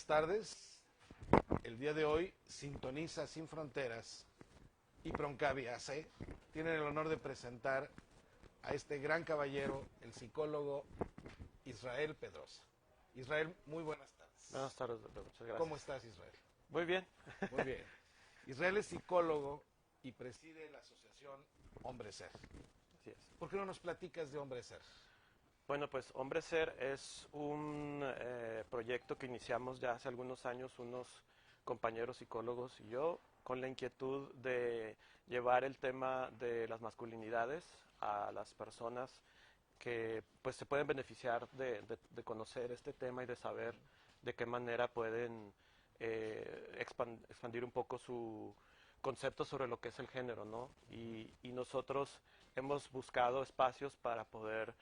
buenas tardes. El día de hoy Sintoniza Sin Fronteras y Proncavia AC tienen el honor de presentar a este gran caballero, el psicólogo Israel Pedrosa. Israel, muy buenas tardes. Buenas tardes, doctor. Muchas gracias. ¿Cómo estás, Israel? Muy bien. Muy bien. Israel es psicólogo y preside la asociación Hombre Ser. Así es. ¿Por qué no nos platicas de Hombre Ser? Bueno, pues Hombre Ser es un proyecto que iniciamos ya hace algunos años unos compañeros psicólogos y yo con la inquietud de llevar el tema de las masculinidades a las personas que pues se pueden beneficiar de conocer este tema y de saber de qué manera pueden expandir un poco su concepto sobre lo que es el género, ¿no? Y nosotros hemos buscado espacios para poder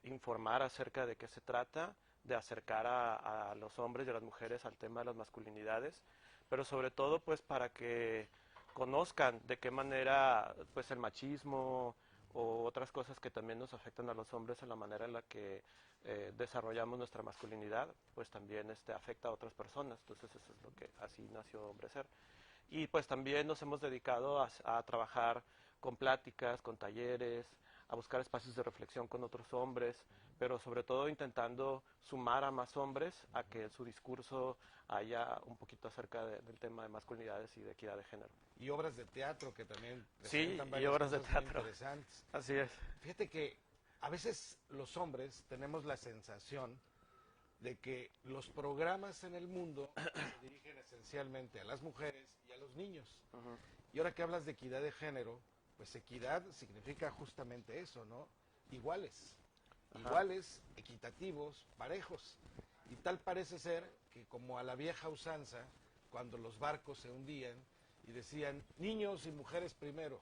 informar acerca de qué se trata, de acercar a los hombres y a las mujeres al tema de las masculinidades, pero sobre todo pues para que conozcan de qué manera pues el machismo o otras cosas que también nos afectan a los hombres en la manera en la que desarrollamos nuestra masculinidad, pues también afecta a otras personas. Entonces eso es lo que así nació Hombre Ser. Y pues también nos hemos dedicado a trabajar con pláticas, con talleres, a buscar espacios de reflexión con otros hombres, pero sobre todo intentando sumar a más hombres a que en su discurso haya un poquito acerca del tema de masculinidades y de equidad de género. Y obras de teatro que también Sí, presentan y varias obras de cosas muy teatro. interesantes. Así es. Fíjate que a veces los hombres tenemos la sensación de que los programas en el mundo se dirigen esencialmente a las mujeres y a los niños. Ujú. Y ahora que hablas de equidad de género, pues equidad significa justamente eso, ¿no? Iguales, Ajá. iguales, equitativos, parejos. Y tal parece ser que como a la vieja usanza, cuando los barcos se hundían y decían niños y mujeres primero,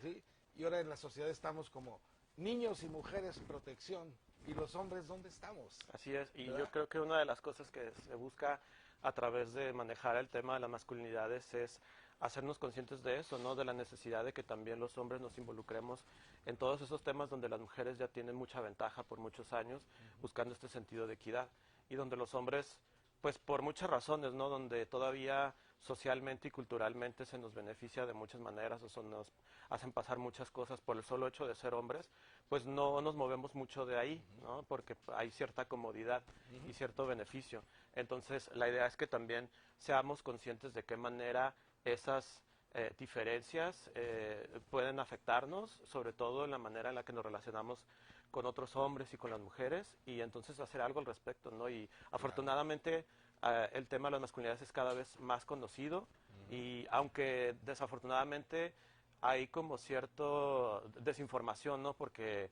¿sí? Y ahora en la sociedad estamos como niños y mujeres protección. ¿Y los hombres dónde estamos? Así es, y ¿Verdad? yo creo que una de las cosas que se busca a través de manejar el tema de las masculinidades es hacernos conscientes de eso, ¿no? De la necesidad de que también los hombres nos involucremos en todos esos temas donde las mujeres ya tienen mucha ventaja por muchos años, buscando este sentido de equidad, y donde los hombres, pues por muchas razones, ¿no? Donde todavía socialmente y culturalmente se nos beneficia de muchas maneras, o sea, nos hacen pasar muchas cosas por el solo hecho de ser hombres, pues no nos movemos mucho de ahí, ¿no? Porque hay cierta comodidad y cierto beneficio. Entonces, la idea es que también seamos conscientes de qué manera esas diferencias pueden afectarnos, sobre todo en la manera en la que nos relacionamos con otros hombres y con las mujeres, y entonces hacer algo al respecto, ¿no? Y afortunadamente el tema de las masculinidades es cada vez más conocido, y aunque desafortunadamente hay como cierto desinformación, ¿no? Porque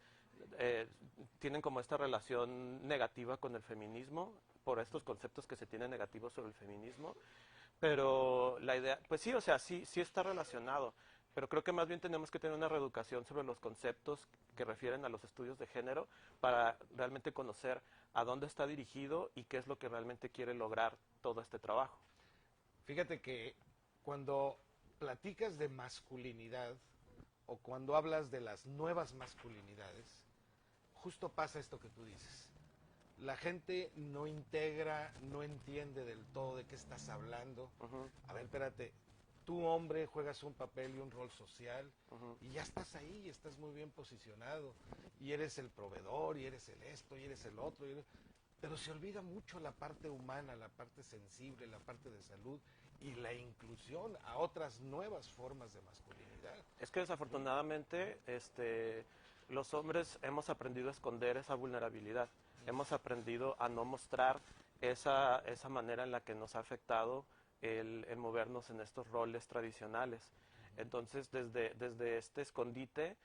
tienen como esta relación negativa con el feminismo, por estos conceptos que se tienen negativos sobre el feminismo, pero la idea, pues sí, o sea, sí está relacionado, pero creo que más bien tenemos que tener una reeducación sobre los conceptos que refieren a los estudios de género para realmente conocer a dónde está dirigido y qué es lo que realmente quiere lograr todo este trabajo. Fíjate que cuando platicas de masculinidad o cuando hablas de las nuevas masculinidades, justo pasa esto que tú dices. La gente no integra, no entiende del todo de qué estás hablando. Ujú, A ver, espérate, tú hombre juegas un papel y un rol social ujú. y ya estás ahí, y estás muy bien posicionado y eres el proveedor y eres el esto y eres el otro. Pero se olvida mucho la parte humana, la parte sensible, la parte de salud y la inclusión a otras nuevas formas de masculinidad. Es que desafortunadamente los hombres hemos aprendido a esconder esa vulnerabilidad, hemos aprendido a no mostrar esa manera en la que nos ha afectado el movernos en estos roles tradicionales. Entonces, desde este escondite,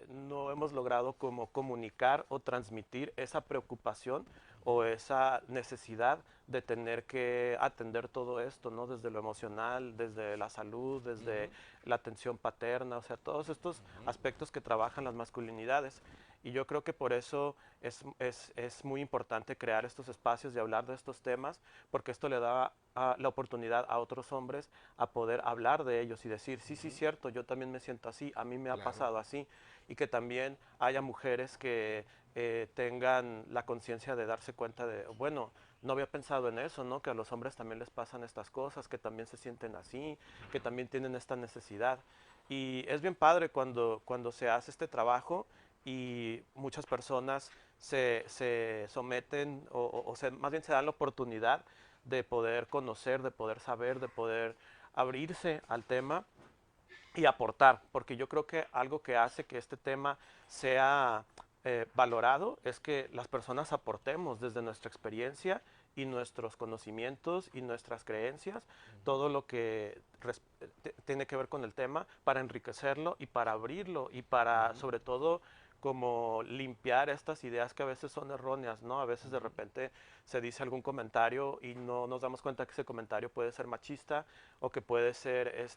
no hemos logrado como comunicar o transmitir esa preocupación o esa necesidad de tener que atender todo esto, ¿no? Desde lo emocional, desde la salud, desde la atención paterna, o sea, todos estos aspectos que trabajan las masculinidades. Y yo creo que por eso es muy importante crear estos espacios y hablar de estos temas, porque esto le da la oportunidad a otros hombres a poder hablar de ellos y decir, sí, sí, cierto, yo también me siento así, a mí me ha Claro. pasado así, y que también haya mujeres que tengan la conciencia de darse cuenta de, bueno, no había pensado en eso, ¿no? Que a los hombres también les pasan estas cosas, que también se sienten así, que también tienen esta necesidad. Y es bien padre cuando se hace este trabajo y muchas personas se someten más bien se dan la oportunidad de poder conocer, de poder saber, de poder abrirse al tema y aportar, porque yo creo que algo que hace que este tema sea valorado es que las personas aportemos desde nuestra experiencia y nuestros conocimientos y nuestras creencias, todo lo que tiene que ver con el tema para enriquecerlo y para abrirlo y para sobre todo como limpiar estas ideas que a veces son erróneas, ¿no? A veces de repente se dice algún comentario y no nos damos cuenta que ese comentario puede ser machista o que puede ser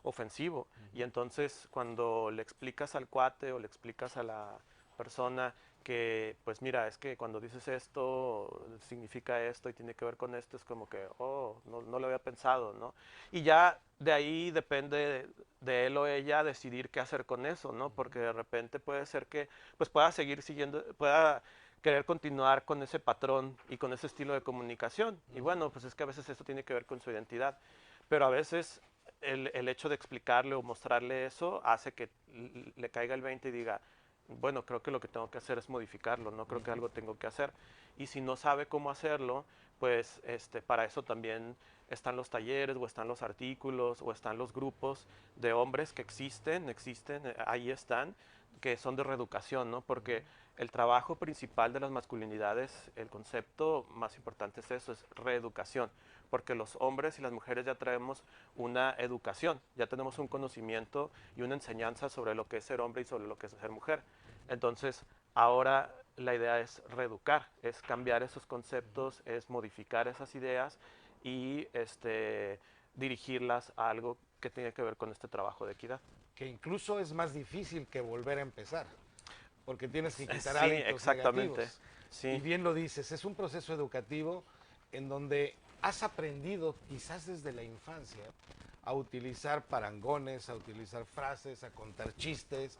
ofensivo. Y entonces cuando le explicas al cuate o le explicas a la persona que, pues mira, es que cuando dices esto, significa esto y tiene que ver con esto, es como que, oh, no lo había pensado, ¿no? Y ya de ahí depende de él o ella decidir qué hacer con eso, ¿no? Porque de repente puede ser que, pues pueda seguir siguiendo, pueda querer continuar con ese patrón y con ese estilo de comunicación. Y bueno, pues es que a veces esto tiene que ver con su identidad, pero a veces el hecho de explicarle o mostrarle eso hace que le caiga el 20 y diga, bueno, creo que lo que tengo que hacer es modificarlo, no creo que algo tengo que hacer. Y si no sabe cómo hacerlo, pues para eso también están los talleres o están los artículos o están los grupos de hombres que existen, ahí están, que son de reeducación, ¿no? Porque el trabajo principal de las masculinidades, el concepto más importante es eso, es reeducación, porque los hombres y las mujeres ya traemos una educación, ya tenemos un conocimiento y una enseñanza sobre lo que es ser hombre y sobre lo que es ser mujer. Entonces, ahora la idea es reeducar, es cambiar esos conceptos, es modificar esas ideas y dirigirlas a algo que tiene que ver con este trabajo de equidad. Que incluso es más difícil que volver a empezar, porque tienes que quitar Sí, hábitos exactamente. negativos. Y Sí. bien lo dices, es un proceso educativo en donde has aprendido, quizás desde la infancia, a utilizar parangones, a utilizar frases, a contar chistes,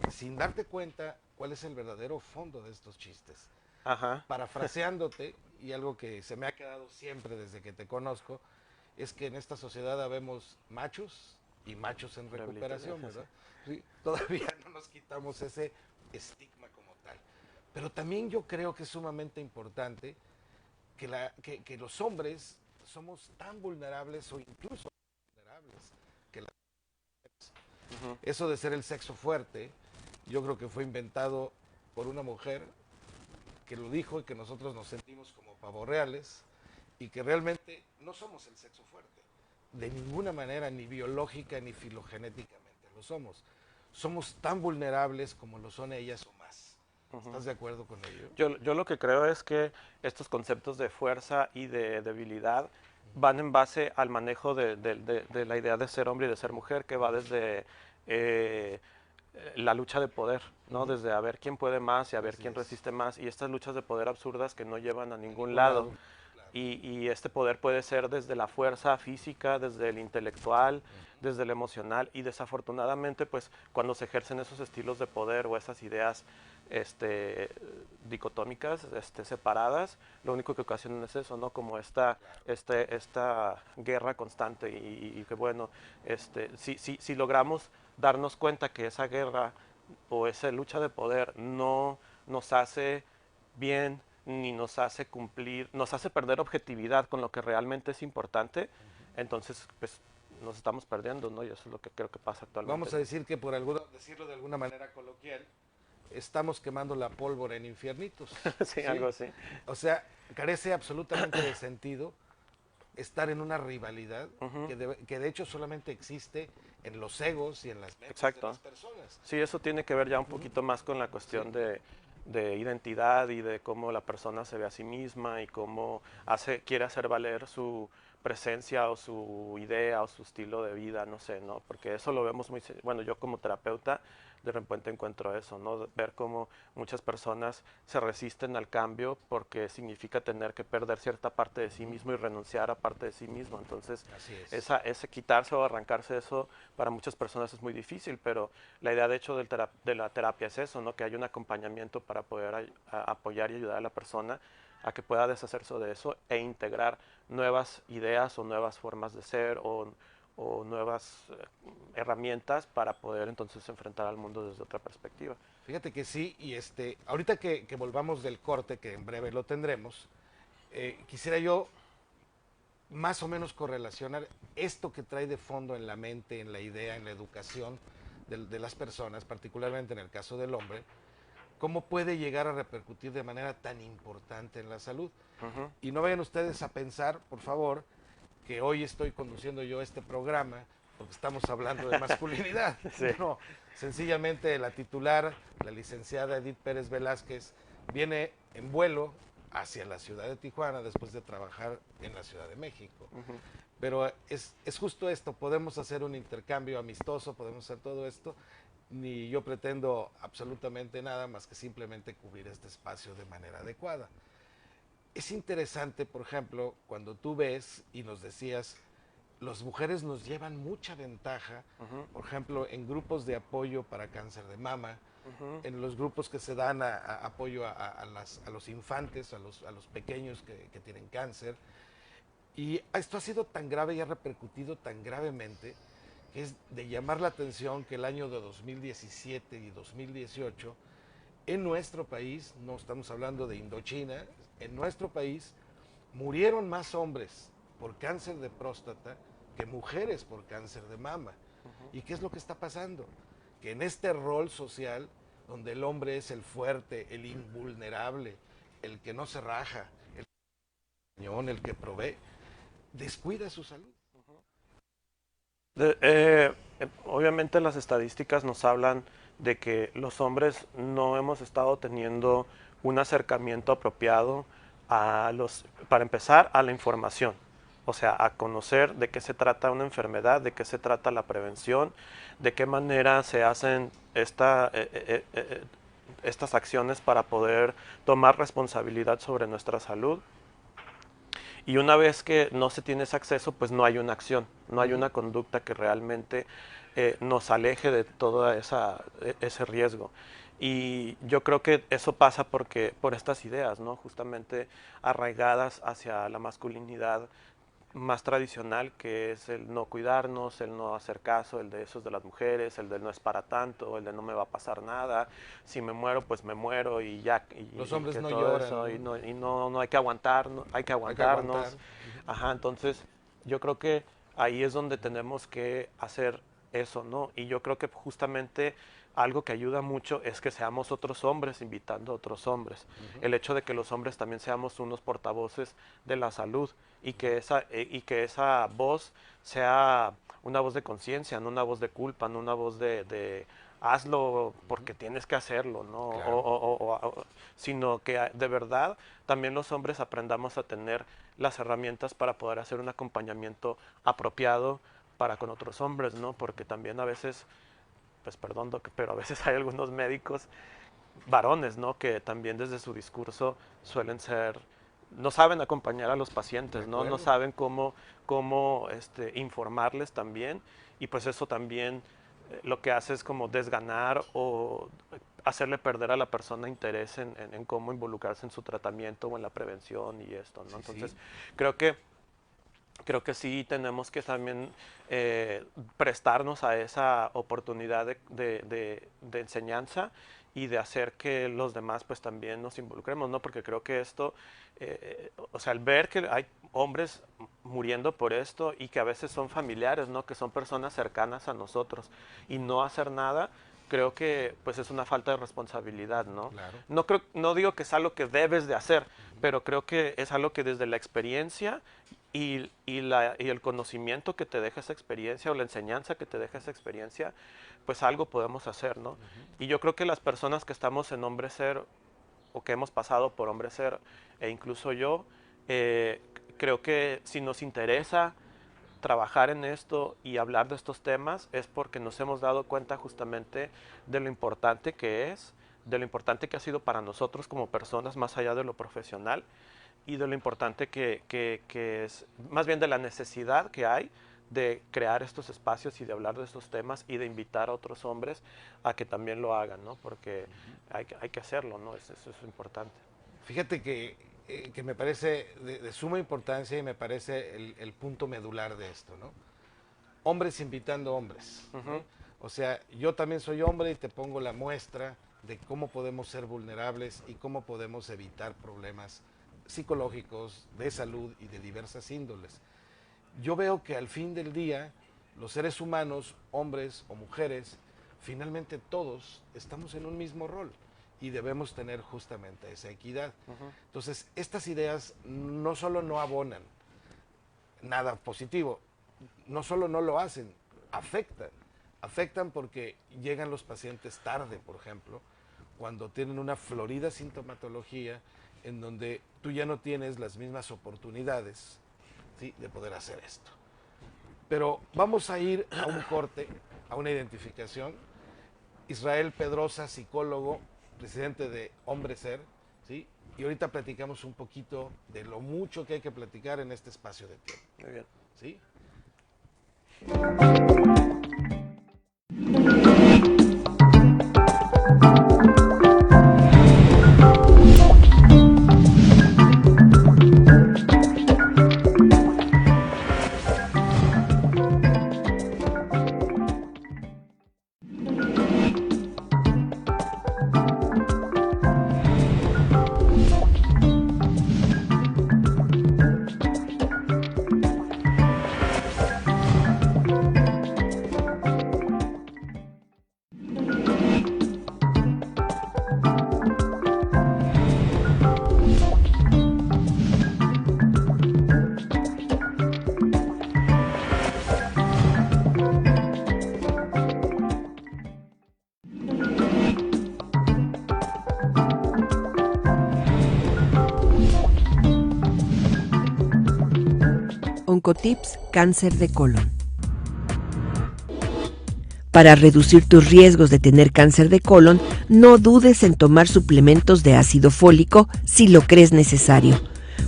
sin darte cuenta cuál es el verdadero fondo de estos chistes. Ajá. Parafraseándote, y algo que se me ha quedado siempre desde que te conozco, es que en esta sociedad habemos machos y machos en recuperación, ¿verdad? Sí, todavía no nos quitamos ese estigma como tal. Pero también yo creo que es sumamente importante que los hombres somos tan vulnerables o incluso vulnerables que las mujeres. Ujú. Eso de ser el sexo fuerte, yo creo que fue inventado por una mujer que lo dijo y que nosotros nos sentimos como pavorreales y que realmente no somos el sexo fuerte. De ninguna manera, ni biológica ni filogenéticamente lo somos. Somos tan vulnerables como lo son ellas o más. ¿Estás de acuerdo con ello? Yo lo que creo es que estos conceptos de fuerza y de debilidad van en base al manejo de la idea de ser hombre y de ser mujer, que va desde eh, la lucha de poder, ¿no? Desde a ver quién puede más y a ver Así quién es. resiste más, y estas luchas de poder absurdas que no llevan a ningún Ningún lado. lado. Claro. Y este poder puede ser desde la fuerza física, desde el intelectual, desde el emocional, y desafortunadamente, pues cuando se ejercen esos estilos de poder o esas ideas este, dicotómicas, separadas, lo único que ocasionan es eso, ¿no? Como esta guerra constante y que bueno, si logramos darnos cuenta que esa guerra o esa lucha de poder no nos hace bien ni nos hace cumplir, nos hace perder objetividad con lo que realmente es importante, entonces pues nos estamos perdiendo, ¿no? Y eso es lo que creo que pasa actualmente. Vamos a decir que decirlo de alguna manera coloquial, estamos quemando la pólvora en infiernitos. Sí, ¿Sí? algo así. O sea, carece absolutamente de sentido estar en una rivalidad Ujú. que de hecho solamente existe en los egos y en las mentes de Exacto. las personas. Sí, eso tiene que ver ya un poquito más con la Sí, cuestión de identidad y de cómo la persona se ve a sí misma y cómo quiere hacer valer su presencia o su idea o su estilo de vida, no sé, ¿no? Porque eso lo vemos muy, bueno, yo como terapeuta de repente encuentro eso, ¿no? Ver cómo muchas personas se resisten al cambio porque significa tener que perder cierta parte de sí mismo y renunciar a parte de sí mismo. Entonces, Así es. ese quitarse o arrancarse eso para muchas personas es muy difícil, pero la idea de hecho de la terapia es eso, ¿no? Que hay un acompañamiento para poder apoyar y ayudar a la persona a que pueda deshacerse de eso e integrar nuevas ideas o nuevas formas de ser o nuevas herramientas para poder entonces enfrentar al mundo desde otra perspectiva. Fíjate que sí, y ahorita que volvamos del corte, que en breve lo tendremos, quisiera yo más o menos correlacionar esto que trae de fondo en la mente, en la idea, en la educación de las personas, particularmente en el caso del hombre, cómo puede llegar a repercutir de manera tan importante en la salud. Y no vayan ustedes a pensar, por favor, que hoy estoy conduciendo yo este programa porque estamos hablando de masculinidad. Sí. No, sencillamente la titular, la licenciada Edith Pérez Velázquez, viene en vuelo hacia la ciudad de Tijuana después de trabajar en la Ciudad de México. Pero es justo esto, podemos hacer un intercambio amistoso, podemos hacer todo esto, ni yo pretendo absolutamente nada más que simplemente cubrir este espacio de manera adecuada. Es interesante, por ejemplo, cuando tú ves y nos decías, las mujeres nos llevan mucha ventaja, por ejemplo, en grupos de apoyo para cáncer de mama, en los grupos que se dan apoyo a los infantes, a los pequeños que tienen cáncer. Y esto ha sido tan grave y ha repercutido tan gravemente que es de llamar la atención que el año de 2017 y 2018, en nuestro país, no estamos hablando de Indochina, en nuestro país murieron más hombres por cáncer de próstata que mujeres por cáncer de mama. ¿Y qué es lo que está pasando? Que en este rol social, donde el hombre es el fuerte, el invulnerable, el que no se raja, el que provee, descuida su salud. Obviamente las estadísticas nos hablan de que los hombres no hemos estado teniendo un acercamiento apropiado para empezar, a la información. O sea, a conocer de qué se trata una enfermedad, de qué se trata la prevención, de qué manera se hacen estas acciones para poder tomar responsabilidad sobre nuestra salud. Y una vez que no se tiene ese acceso, pues no hay una acción, no hay una conducta que realmente nos aleje de todo ese riesgo. Y yo creo que eso pasa por estas ideas, ¿no? Justamente arraigadas hacia la masculinidad más tradicional, que es el no cuidarnos, el no hacer caso, el de esos de las mujeres, el de no es para tanto, el de no me va a pasar nada, si me muero pues me muero y ya. Los hombres no todo lloran, eso, ¿no? y no hay que aguantar, hay que aguantarnos. aguantar. Ajá, entonces yo creo que ahí es donde tenemos que hacer eso, ¿no? Y yo creo que justamente algo que ayuda mucho es que seamos otros hombres invitando a otros hombres. El hecho de que los hombres también seamos unos portavoces de la salud y que esa voz sea una voz de conciencia, no una voz de culpa, no una voz de hazlo porque tienes que hacerlo, ¿no? Claro. Sino que de verdad también los hombres aprendamos a tener las herramientas para poder hacer un acompañamiento apropiado para con otros hombres, ¿no? Porque también a veces, pues perdón, Doc, pero a veces hay algunos médicos varones, ¿no? Que también desde su discurso suelen ser, no saben acompañar a los pacientes, ¿no? No saben cómo informarles también, y pues eso también lo que hace es como desganar o hacerle perder a la persona interés en cómo involucrarse en su tratamiento o en la prevención y esto, ¿no? Sí, Entonces, sí. creo que sí tenemos que también prestarnos a esa oportunidad de enseñanza y de hacer que los demás pues también nos involucremos, ¿no? Porque creo que esto, o sea, el ver que hay hombres muriendo por esto y que a veces son familiares, ¿no? Que son personas cercanas a nosotros y no hacer nada, creo que pues es una falta de responsabilidad, ¿no? Claro. No digo que es algo que debes de hacer, pero creo que es algo que desde la experiencia y el conocimiento que te deja esa experiencia o la enseñanza que te deja esa experiencia, pues algo podemos hacer, ¿no? Y yo creo que las personas que estamos en Hombre Ser o que hemos pasado por Hombre Ser, e incluso yo, creo que si nos interesa trabajar en esto y hablar de estos temas es porque nos hemos dado cuenta justamente de lo importante que es, de lo importante que ha sido para nosotros como personas, más allá de lo profesional, y de lo importante que es, más bien de la necesidad que hay de crear estos espacios y de hablar de estos temas y de invitar a otros hombres a que también lo hagan, ¿no? Porque hay que hacerlo, ¿no? Eso es importante. Fíjate que me parece de suma importancia y me parece el punto medular de esto, ¿no? Hombres invitando hombres. ¿No? O sea, yo también soy hombre y te pongo la muestra de cómo podemos ser vulnerables y cómo podemos evitar problemas psicológicos, de salud y de diversas índoles. Yo veo que al fin del día, los seres humanos, hombres o mujeres, finalmente todos estamos en un mismo rol y debemos tener justamente esa equidad. Entonces, estas ideas no solo no abonan nada positivo, no solo no lo hacen, afectan porque llegan los pacientes tarde, por ejemplo, cuando tienen una florida sintomatología en donde tú ya no tienes las mismas oportunidades, ¿sí?, de poder hacer esto. Pero vamos a ir a un corte, a una identificación. Israel Pedrosa, psicólogo, presidente de Hombre Ser, ¿sí? Y ahorita platicamos un poquito de lo mucho que hay que platicar en este espacio de tiempo. Muy bien. ¿Sí? Oncotips Cáncer de colon. Para reducir tus riesgos de tener cáncer de colon, no dudes en tomar suplementos de ácido fólico si lo crees necesario.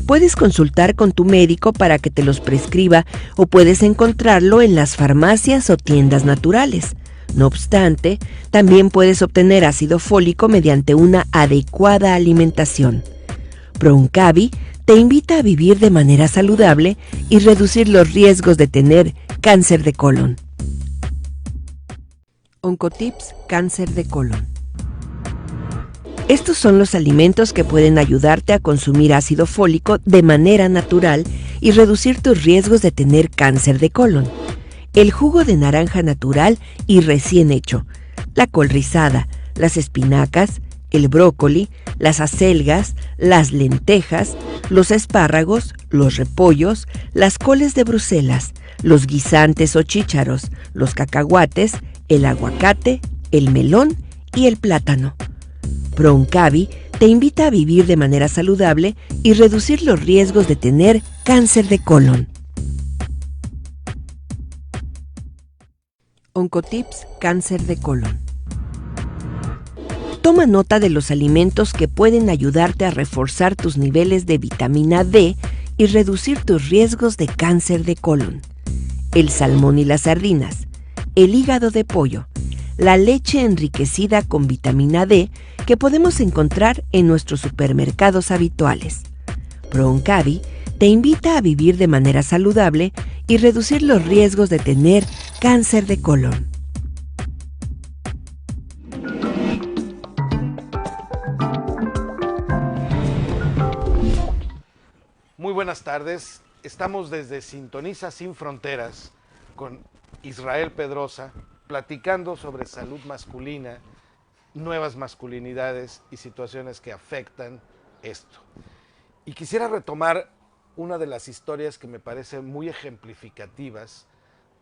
Puedes consultar con tu médico para que te los prescriba o puedes encontrarlo en las farmacias o tiendas naturales. No obstante, también puedes obtener ácido fólico mediante una adecuada alimentación. Proncavi te invita a vivir de manera saludable y reducir los riesgos de tener cáncer de colon. Oncotips Cáncer de colon. Estos son los alimentos que pueden ayudarte a consumir ácido fólico de manera natural y reducir tus riesgos de tener cáncer de colon. El jugo de naranja natural y recién hecho, la col rizada, las espinacas, el brócoli, las acelgas, las lentejas, los espárragos, los repollos, las coles de Bruselas, los guisantes o chícharos, los cacahuates, el aguacate, el melón y el plátano. Proncavi te invita a vivir de manera saludable y reducir los riesgos de tener cáncer de colon. Oncotips Cáncer de colon. Toma nota de los alimentos que pueden ayudarte a reforzar tus niveles de vitamina D y reducir tus riesgos de cáncer de colon. El salmón y las sardinas, el hígado de pollo, la leche enriquecida con vitamina D que podemos encontrar en nuestros supermercados habituales. Proncavi te invita a vivir de manera saludable y reducir los riesgos de tener cáncer de colon. Muy buenas tardes. Estamos desde Sintoniza Sin Fronteras con Israel Pedrosa, platicando sobre salud masculina, nuevas masculinidades y situaciones que afectan esto. Y quisiera retomar una de las historias que me parecen muy ejemplificativas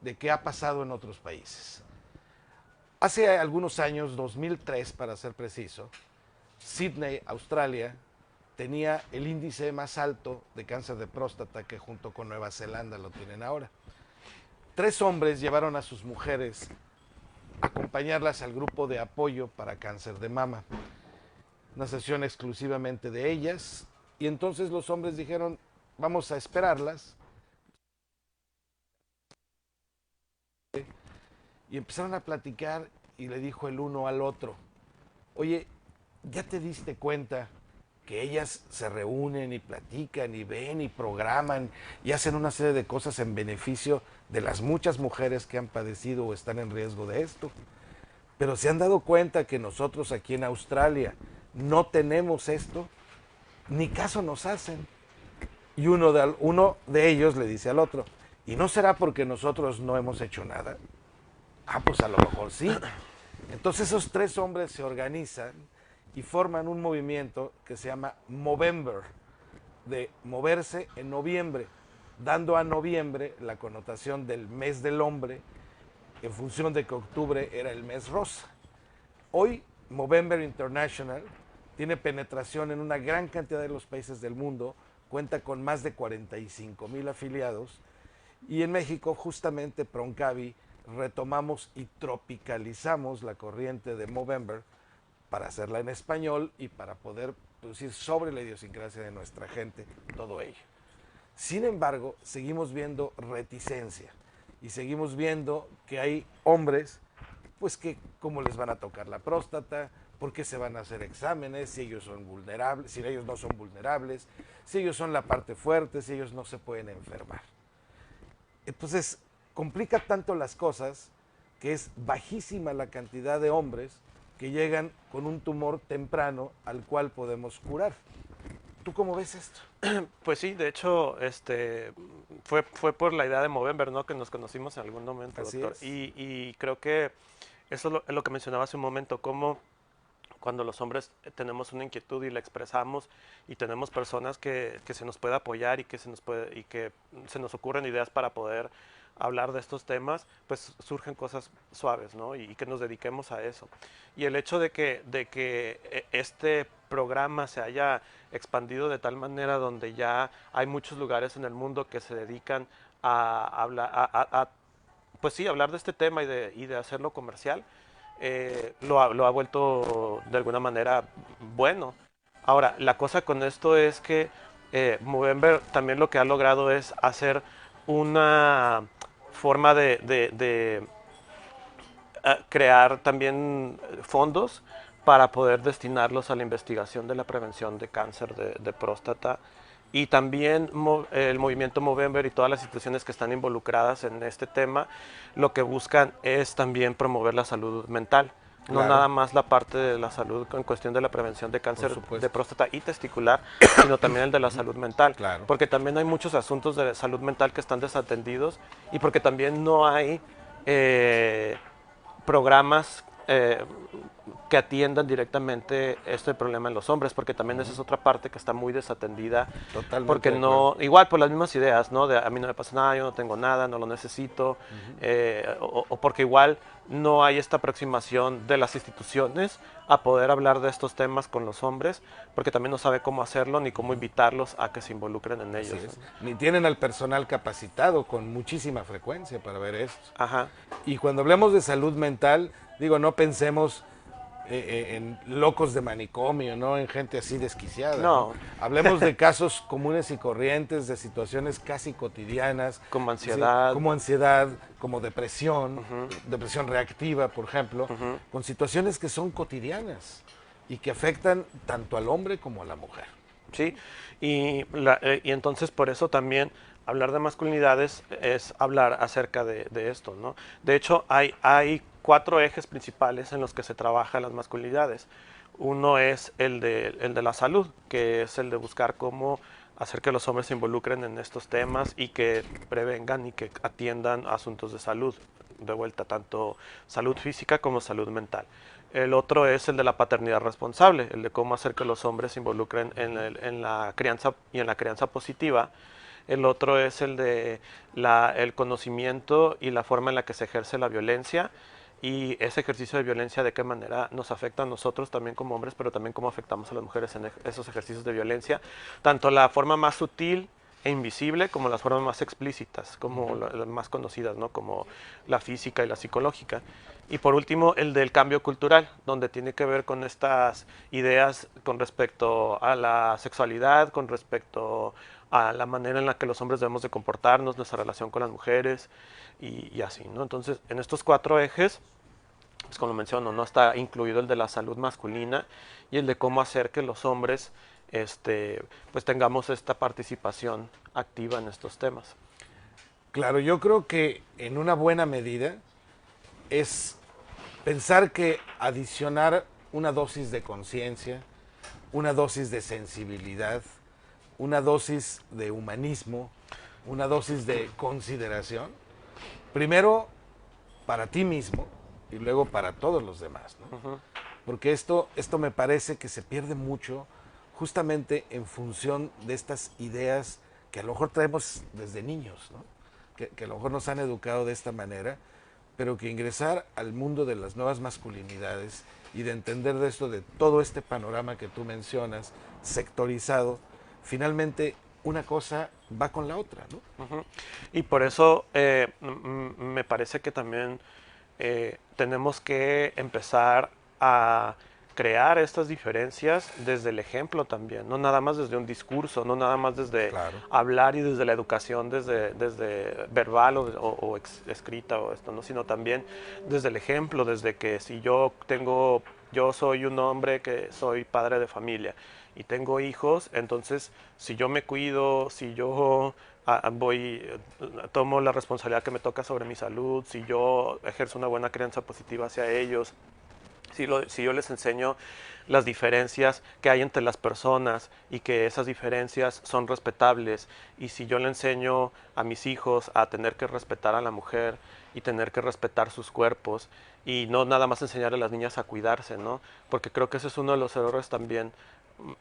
de qué ha pasado en otros países. Hace algunos años, 2003 para ser preciso, Sydney, Australia, tenía el índice más alto de cáncer de próstata, que junto con Nueva Zelanda lo tienen ahora. 3 hombres llevaron a sus mujeres a acompañarlas al grupo de apoyo para cáncer de mama. Una sesión exclusivamente de ellas. Y entonces los hombres dijeron, vamos a esperarlas. Y empezaron a platicar y le dijo el uno al otro, oye, ¿ya te diste cuenta que ellas se reúnen y platican y ven y programan y hacen una serie de cosas en beneficio de las muchas mujeres que han padecido o están en riesgo de esto? Pero ¿se han dado cuenta que nosotros aquí en Australia no tenemos esto? Ni caso nos hacen. Y uno de ellos le dice al otro, ¿y no será porque nosotros no hemos hecho nada? Ah, pues a lo mejor sí. Entonces esos 3 hombres se organizan y forman un movimiento que se llama Movember, de moverse en noviembre, dando a noviembre la connotación del mes del hombre, en función de que octubre era el mes rosa. Hoy Movember International tiene penetración en una gran cantidad de los países del mundo, cuenta con más de 45,000 afiliados, y en México justamente Proncavi retomamos y tropicalizamos la corriente de Movember para hacerla en español y para poder producir sobre la idiosincrasia de nuestra gente todo ello. Sin embargo, seguimos viendo reticencia y seguimos viendo que hay hombres, pues que cómo les van a tocar la próstata, por qué se van a hacer exámenes, si ellos son vulnerables, si ellos no son vulnerables, si ellos son la parte fuerte, si ellos no se pueden enfermar. Entonces, complica tanto las cosas que es bajísima la cantidad de hombres que llegan con un tumor temprano al cual podemos curar. ¿Tú cómo ves esto? Pues sí, de hecho, fue por la idea de Movember, ¿no? Que nos conocimos en algún momento, Así doctor. es. Y creo que eso es lo que mencionaba hace un momento, cómo cuando los hombres tenemos una inquietud y la expresamos y tenemos personas que se nos puede apoyar y que se nos ocurren ideas para poder hablar de estos temas, pues surgen cosas suaves, ¿no? Y que nos dediquemos a eso. Y el hecho de que este programa se haya expandido de tal manera donde ya hay muchos lugares en el mundo que se dedican a hablar, pues sí, hablar de este tema y de hacerlo comercial, lo ha vuelto de alguna manera bueno. Ahora, la cosa con esto es que Movember también lo que ha logrado es hacer una forma de crear también fondos para poder destinarlos a la investigación de la prevención de cáncer de próstata. Y también el movimiento Movember y todas las instituciones que están involucradas en este tema, lo que buscan es también promover la salud mental. No Claro. nada más la parte de la salud en cuestión de la prevención de cáncer de próstata y testicular, sino también el de la salud mental. Claro. Porque también hay muchos asuntos de salud mental que están desatendidos y porque también no hay programas que atiendan directamente este problema en los hombres, porque también esa es otra parte que está muy desatendida. Totalmente. Porque no, igual por las mismas ideas, ¿no? De a mí no me pasa nada, yo no tengo nada, no lo necesito, o porque igual no hay esta aproximación de las instituciones a poder hablar de estos temas con los hombres, porque también no sabe cómo hacerlo ni cómo invitarlos a que se involucren en ellos. Ni tienen al personal capacitado con muchísima frecuencia para ver esto. Ajá. Y cuando hablemos de salud mental, digo, no pensemos en locos de manicomio, ¿no? En gente así desquiciada. No. Hablemos de casos comunes y corrientes, de situaciones casi cotidianas. Como ansiedad. ¿Sí? Como ansiedad, como depresión, depresión reactiva, por ejemplo, con situaciones que son cotidianas y que afectan tanto al hombre como a la mujer. Sí, y entonces por eso también hablar de masculinidades es hablar acerca de esto, ¿no? De hecho, hay 4 ejes principales en los que se trabaja las masculinidades. Uno es el de la salud, que es el de buscar cómo hacer que los hombres se involucren en estos temas y que prevengan y que atiendan asuntos de salud, de vuelta, tanto salud física como salud mental. El otro es el de la paternidad responsable, el de cómo hacer que los hombres se involucren en la crianza y en la crianza positiva. El otro es el de el conocimiento y la forma en la que se ejerce la violencia y ese ejercicio de violencia de qué manera nos afecta a nosotros también como hombres, pero también cómo afectamos a las mujeres en esos ejercicios de violencia. Tanto la forma más sutil e invisible como las formas más explícitas, como las más conocidas, ¿no? Como la física y la psicológica. Y por último, el del cambio cultural, donde tiene que ver con estas ideas con respecto a la sexualidad, con respecto a la manera en la que los hombres debemos de comportarnos, nuestra relación con las mujeres y así, ¿no? Entonces, en estos 4 ejes, pues como lo menciono, ¿no? Está incluido el de la salud masculina y el de cómo hacer que los hombres pues tengamos esta participación activa en estos temas. Claro, yo creo que en una buena medida es pensar que adicionar una dosis de conciencia, una dosis de sensibilidad, una dosis de humanismo, una dosis de consideración, primero para ti mismo y luego para todos los demás, ¿no? Porque esto me parece que se pierde mucho justamente en función de estas ideas que a lo mejor traemos desde niños, ¿no? Que a lo mejor nos han educado de esta manera, pero que ingresar al mundo de las nuevas masculinidades y de entender de esto, de todo este panorama que tú mencionas, sectorizado, finalmente una cosa va con la otra, ¿no? Y por eso me parece que también tenemos que empezar a crear estas diferencias desde el ejemplo también, no nada más desde un discurso, no nada más desde hablar y desde la educación, desde verbal o escrita o esto, ¿no? Sino también desde el ejemplo, desde que si yo soy un hombre que soy padre de familia y tengo hijos, entonces si yo me cuido, si yo tomo la responsabilidad que me toca sobre mi salud, si yo ejerzo una buena crianza positiva hacia ellos, si yo les enseño las diferencias que hay entre las personas y que esas diferencias son respetables, y si yo le enseño a mis hijos a tener que respetar a la mujer y tener que respetar sus cuerpos, y no nada más enseñar a las niñas a cuidarse, ¿no? Porque creo que ese es uno de los errores también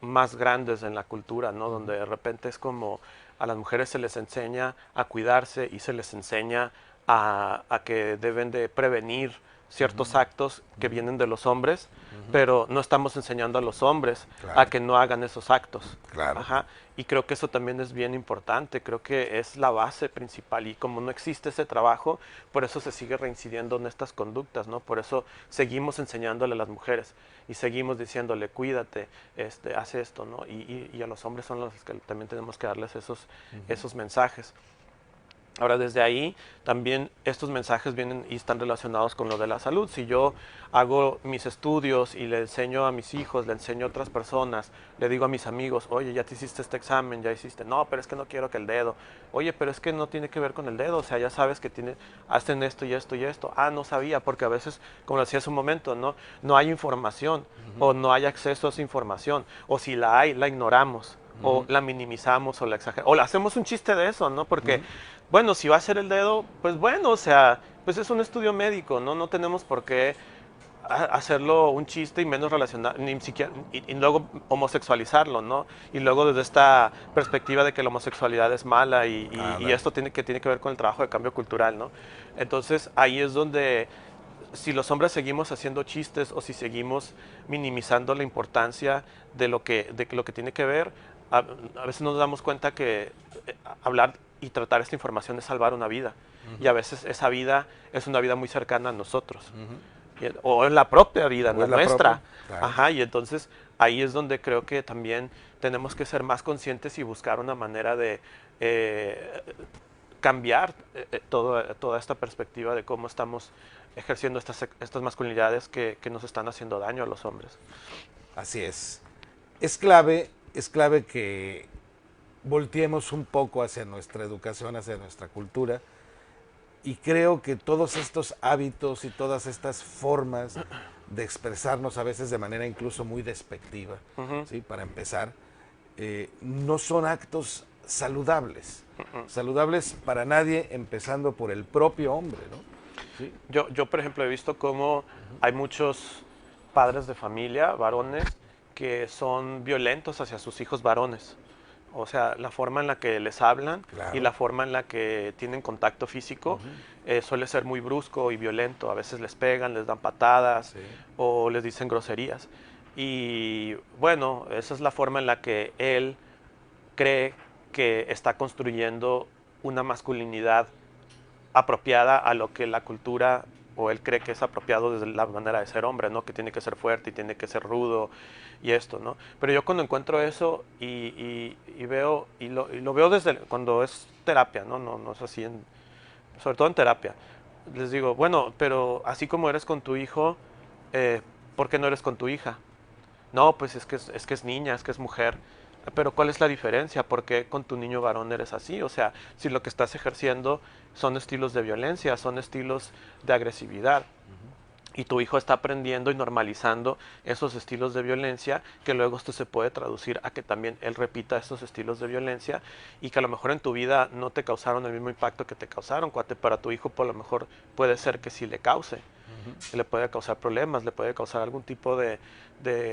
más grandes en la cultura, ¿no? Donde de repente es como a las mujeres se les enseña a cuidarse y se les enseña a que deben de prevenir ciertos actos que vienen de los hombres, pero no estamos enseñando a los hombres a que no hagan esos actos. Ajá. Y creo que eso también es bien importante, creo que es la base principal, y como no existe ese trabajo, por eso se sigue reincidiendo en estas conductas, ¿no? Por eso seguimos enseñándole a las mujeres y seguimos diciéndole, cuídate, haz esto, ¿no? Y a los hombres son los que también tenemos que darles esos mensajes. Ahora, desde ahí también estos mensajes vienen y están relacionados con lo de la salud. Si yo hago mis estudios y le enseño a mis hijos, le enseño a otras personas, le digo a mis amigos, oye, ya te hiciste este examen, ya hiciste, no, pero es que no quiero que el dedo, oye, pero es que no tiene que ver con el dedo, o sea, ya sabes que hacen esto y esto y esto, no sabía, porque a veces, como lo decía hace un momento, no hay información, o no hay acceso a esa información, o si la hay, la ignoramos, o la minimizamos, o la exageramos, o le hacemos un chiste de eso, ¿no? Porque bueno, si va a ser el dedo, pues bueno, o sea, pues es un estudio médico, ¿no? No tenemos por qué hacerlo un chiste y menos relacionar, ni siquiera, y luego homosexualizarlo, ¿no? Y luego desde esta perspectiva de que la homosexualidad es mala y esto tiene que ver con el trabajo de cambio cultural, ¿no? Entonces ahí es donde, si los hombres seguimos haciendo chistes o si seguimos minimizando la importancia de lo que tiene que ver, a veces nos damos cuenta que hablar y tratar esta información es salvar una vida. Y a veces esa vida es una vida muy cercana a nosotros. O es la propia vida, no es nuestra. Claro. Ajá, y entonces ahí es donde creo que también tenemos que ser más conscientes y buscar una manera de cambiar toda esta perspectiva de cómo estamos ejerciendo estas masculinidades que nos están haciendo daño a los hombres. Así es. Es clave que volteemos un poco hacia nuestra educación, hacia nuestra cultura, y creo que todos estos hábitos y todas estas formas de expresarnos a veces de manera incluso muy despectiva, ¿sí? Para empezar, no son actos saludables, saludables para nadie, empezando por el propio hombre, ¿no? ¿Sí? Yo, por ejemplo, he visto cómo hay muchos padres de familia, varones, que son violentos hacia sus hijos varones. O sea, la forma en la que les hablan y la forma en la que tienen contacto físico suele ser muy brusco y violento. A veces les pegan, les dan patadas o les dicen groserías. Y bueno, esa es la forma en la que él cree que está construyendo una masculinidad apropiada a lo que la cultura o él cree que es apropiado desde la manera de ser hombre, ¿no? Que tiene que ser fuerte y tiene que ser rudo y esto, ¿no? Pero yo cuando encuentro eso y veo, y lo veo desde cuando es terapia, ¿no? No es así, sobre todo en terapia, les digo, bueno, pero así como eres con tu hijo, ¿por qué no eres con tu hija? No, pues es que es niña, es que es mujer. Pero ¿cuál es la diferencia? ¿Por qué con tu niño varón eres así? O sea, si lo que estás ejerciendo son estilos de violencia, son estilos de agresividad, y tu hijo está aprendiendo y normalizando esos estilos de violencia, que luego esto se puede traducir a que también él repita esos estilos de violencia, y que a lo mejor en tu vida no te causaron el mismo impacto que te causaron, cuate, para tu hijo por lo mejor puede ser que sí le cause. Le puede causar problemas, le puede causar algún tipo de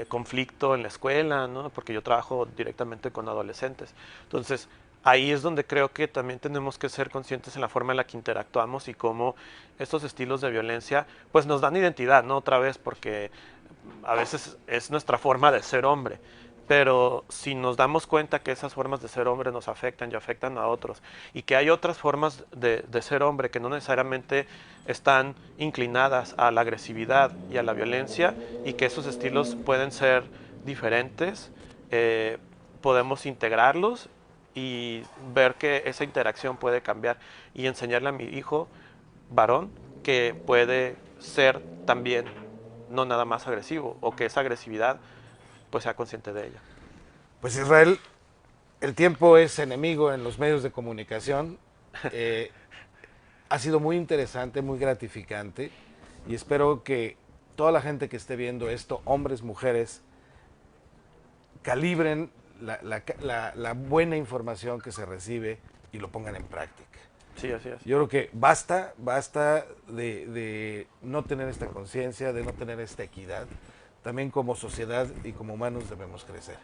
conflicto en la escuela, ¿no? Porque yo trabajo directamente con adolescentes. Entonces, ahí es donde creo que también tenemos que ser conscientes en la forma en la que interactuamos y cómo estos estilos de violencia pues nos dan identidad, ¿no? Otra vez, porque a veces es nuestra forma de ser hombre. Pero si nos damos cuenta que esas formas de ser hombre nos afectan y afectan a otros, y que hay otras formas de ser hombre que no necesariamente están inclinadas a la agresividad y a la violencia, y que esos estilos pueden ser diferentes, podemos integrarlos y ver que esa interacción puede cambiar, y enseñarle a mi hijo varón que puede ser también no nada más agresivo, o que esa agresividad pues sea consciente de ella. Pues Israel, el tiempo es enemigo en los medios de comunicación. Ha sido muy interesante, muy gratificante, y espero que toda la gente que esté viendo esto, hombres, mujeres, calibren la buena información que se recibe y lo pongan en práctica. Sí, así es. Yo creo que basta de no tener esta conciencia, de no tener esta equidad. También como sociedad y como humanos debemos crecer.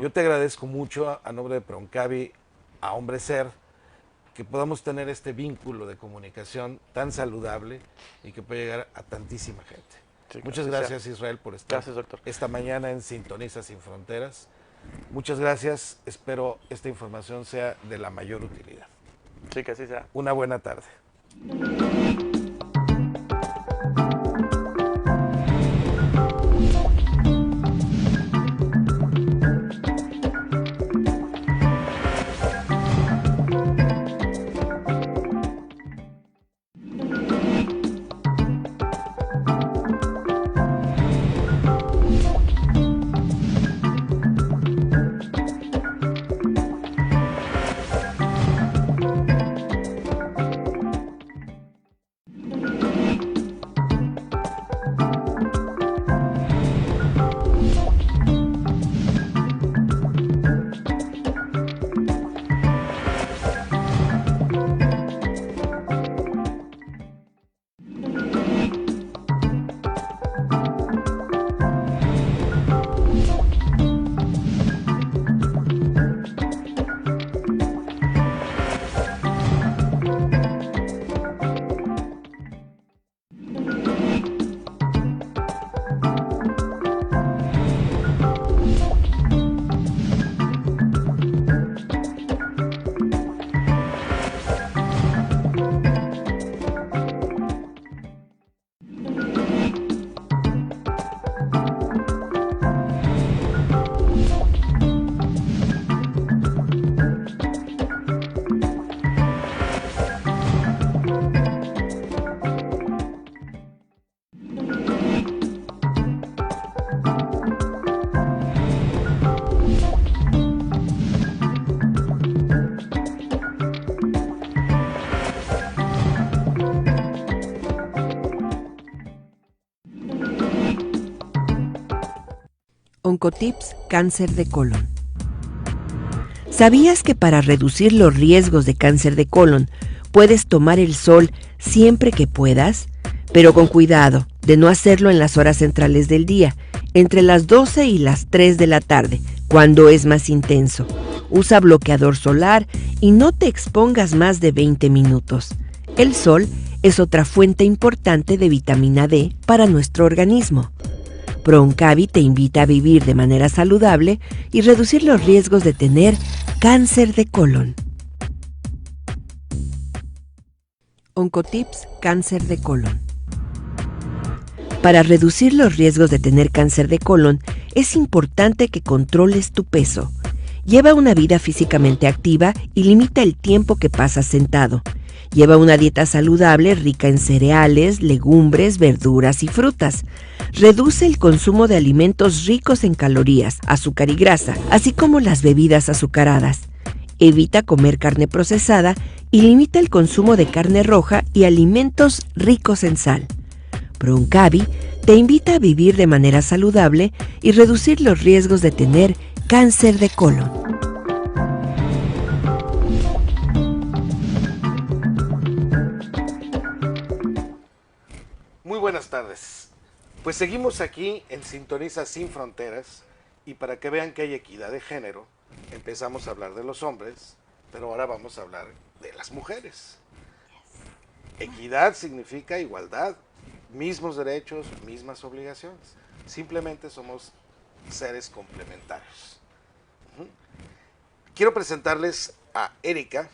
Yo te agradezco mucho a nombre de Proncavi, a Hombre Ser, que podamos tener este vínculo de comunicación tan saludable y que puede llegar a tantísima gente. Sí, muchas gracias, Israel, por estar esta mañana en Sintoniza Sin Fronteras. Muchas gracias, espero esta información sea de la mayor utilidad. Sí, que así sea. Una buena tarde. Oncotips Cáncer de Colon. ¿Sabías que para reducir los riesgos de cáncer de colon puedes tomar el sol siempre que puedas? Pero con cuidado de no hacerlo en las horas centrales del día, entre las 12 y las 3 de la tarde, cuando es más intenso. Usa bloqueador solar y no te expongas más de 20 minutos. El sol es otra fuente importante de vitamina D para nuestro organismo. Proncavi te invita a vivir de manera saludable y reducir los riesgos de tener Cáncer de colon. Oncotips cáncer de colon. Para reducir los riesgos de tener cáncer de colon, es importante que controles tu peso. Lleva una vida físicamente activa y limita el tiempo que pasas sentado. Lleva una dieta saludable rica en cereales, legumbres, verduras y frutas. Reduce el consumo de alimentos ricos en calorías, azúcar y grasa, así como las bebidas azucaradas. Evita comer carne procesada y limita el consumo de carne roja y alimentos ricos en sal. Proncavi te invita a vivir de manera saludable y reducir los riesgos de tener cáncer de colon. Muy buenas tardes. Pues seguimos aquí en Sintoniza Sin Fronteras y para que vean que hay equidad de género, empezamos a hablar de los hombres, pero ahora vamos a hablar de las mujeres. Equidad significa igualdad, mismos derechos, mismas obligaciones. Simplemente somos seres complementarios. Quiero presentarles a Erika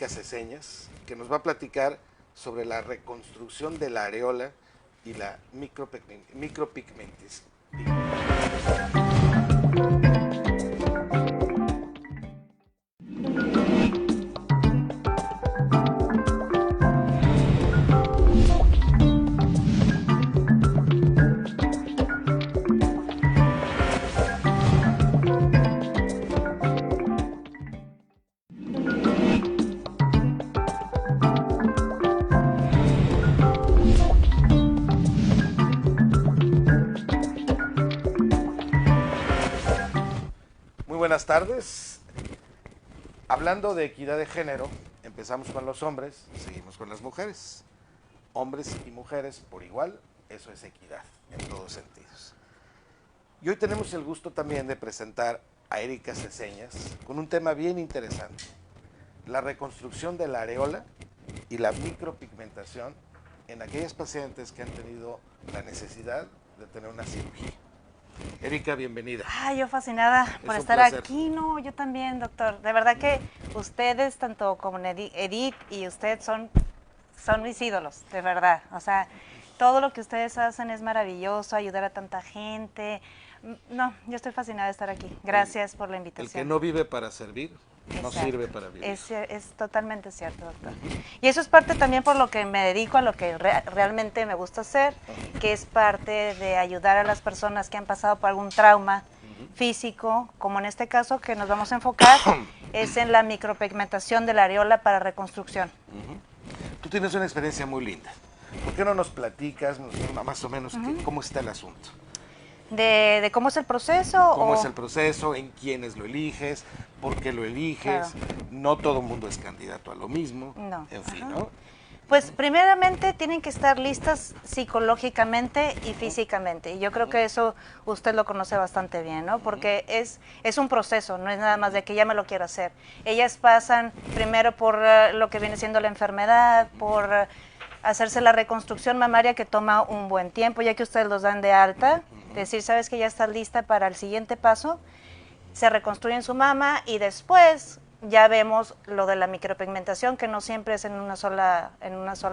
Ceseñas, que nos va a platicar sobre la reconstrucción de la areola y la micropigmentitis. Buenas tardes. Hablando de equidad de género, empezamos con los hombres, seguimos con las mujeres. Hombres y mujeres por igual, eso es equidad en todos sentidos. Y hoy tenemos el gusto también de presentar a Erika Ceseñas con un tema bien interesante: la reconstrucción de la areola y la micropigmentación en aquellas pacientes que han tenido la necesidad de tener una cirugía. Erika, bienvenida. Yo fascinada por estar aquí. No, yo también, doctor. De verdad que ustedes, tanto como Edith y usted, son mis ídolos, de verdad. O sea, todo lo que ustedes hacen es maravilloso, ayudar a tanta gente. No, yo estoy fascinada de estar aquí. Gracias por la invitación. El que no vive para servir, no sirve para vivir. Es totalmente cierto, doctor. Y eso es parte también por lo que me dedico a lo que realmente me gusta hacer, que es parte de ayudar a las personas que han pasado por algún trauma físico, como en este caso que nos vamos a enfocar, es en la micropigmentación de la areola para reconstrucción. Tú tienes una experiencia muy linda. ¿Por qué no nos platicas más o menos cómo está el asunto? De cómo es el proceso. ¿Cómo es el proceso? ¿En quiénes lo eliges? ¿Por qué lo eliges? Claro. No todo el mundo es candidato a lo mismo. No. En fin, ¿no? Pues primeramente tienen que estar listas psicológicamente y físicamente. Y yo creo que eso usted lo conoce bastante bien, ¿no? Porque es un proceso, no es nada más de que ya me lo quiero hacer. Ellas pasan primero por lo que viene siendo la enfermedad, por hacerse la reconstrucción mamaria, que toma un buen tiempo, ya que ustedes los dan de alta. Decir, sabes que ya estás lista para el siguiente paso, se reconstruyen su mama y después ya vemos lo de la micropigmentación, que no siempre es en una sola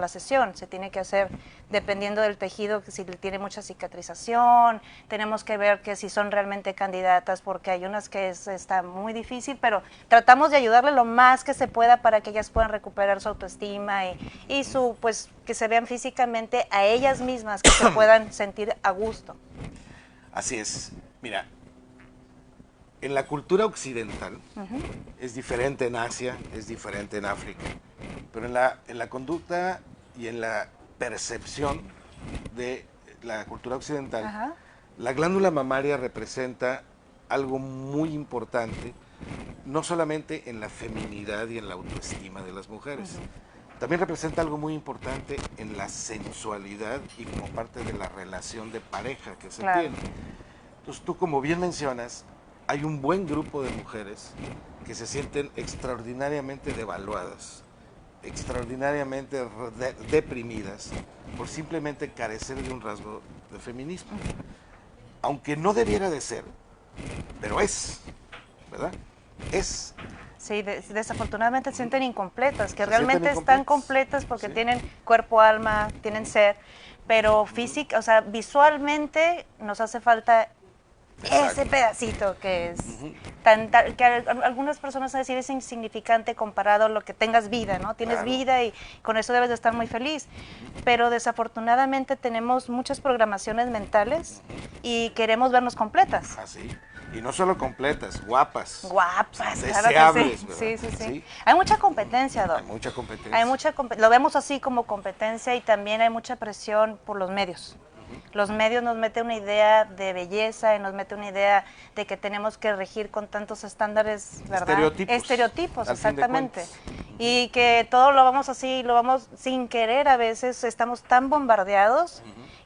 sesión, se tiene que hacer dependiendo del tejido, que si tiene mucha cicatrización, tenemos que ver que si son realmente candidatas, porque hay unas que está muy difícil, pero tratamos de ayudarle lo más que se pueda para que ellas puedan recuperar su autoestima y su, pues, que se vean físicamente a ellas mismas, que se puedan sentir a gusto. Así es. Mira, en la cultura occidental es diferente en Asia, es diferente en África, pero en la conducta y en la percepción de la cultura occidental, la glándula mamaria representa algo muy importante, no solamente en la feminidad y en la autoestima de las mujeres, también representa algo muy importante en la sensualidad y como parte de la relación de pareja que se tiene. Entonces tú, como bien mencionas, hay un buen grupo de mujeres que se sienten extraordinariamente devaluadas, extraordinariamente deprimidas por simplemente carecer de un rasgo de feminismo. Aunque no debiera de ser, pero es, ¿verdad? Es. Sí, desafortunadamente se sienten incompletas, que Se realmente sienten están incompletas, completas porque sí. tienen cuerpo, alma, tienen ser, pero física, o sea, visualmente nos hace falta Exacto. ese pedacito que es que algunas personas van a decir es insignificante comparado a lo que tengas vida, ¿no? Tienes Claro. vida y con eso debes de estar muy feliz. Pero desafortunadamente tenemos muchas programaciones mentales y queremos vernos completas. Así. Y no solo completas, guapas. Guapas, claro que Deseables, sí. ¿verdad? Sí, sí, sí. Sí. Hay mucha competencia, Doc. Hay mucha competencia. Hay mucha lo vemos así como competencia y también hay mucha presión por los medios. Los medios nos meten una idea de belleza y nos meten una idea de que tenemos que regir con tantos estándares, ¿verdad? Estereotipos. Estereotipos, Al fin de exactamente. cuentas. Y que todo lo vamos así, lo vamos sin querer, a veces estamos tan bombardeados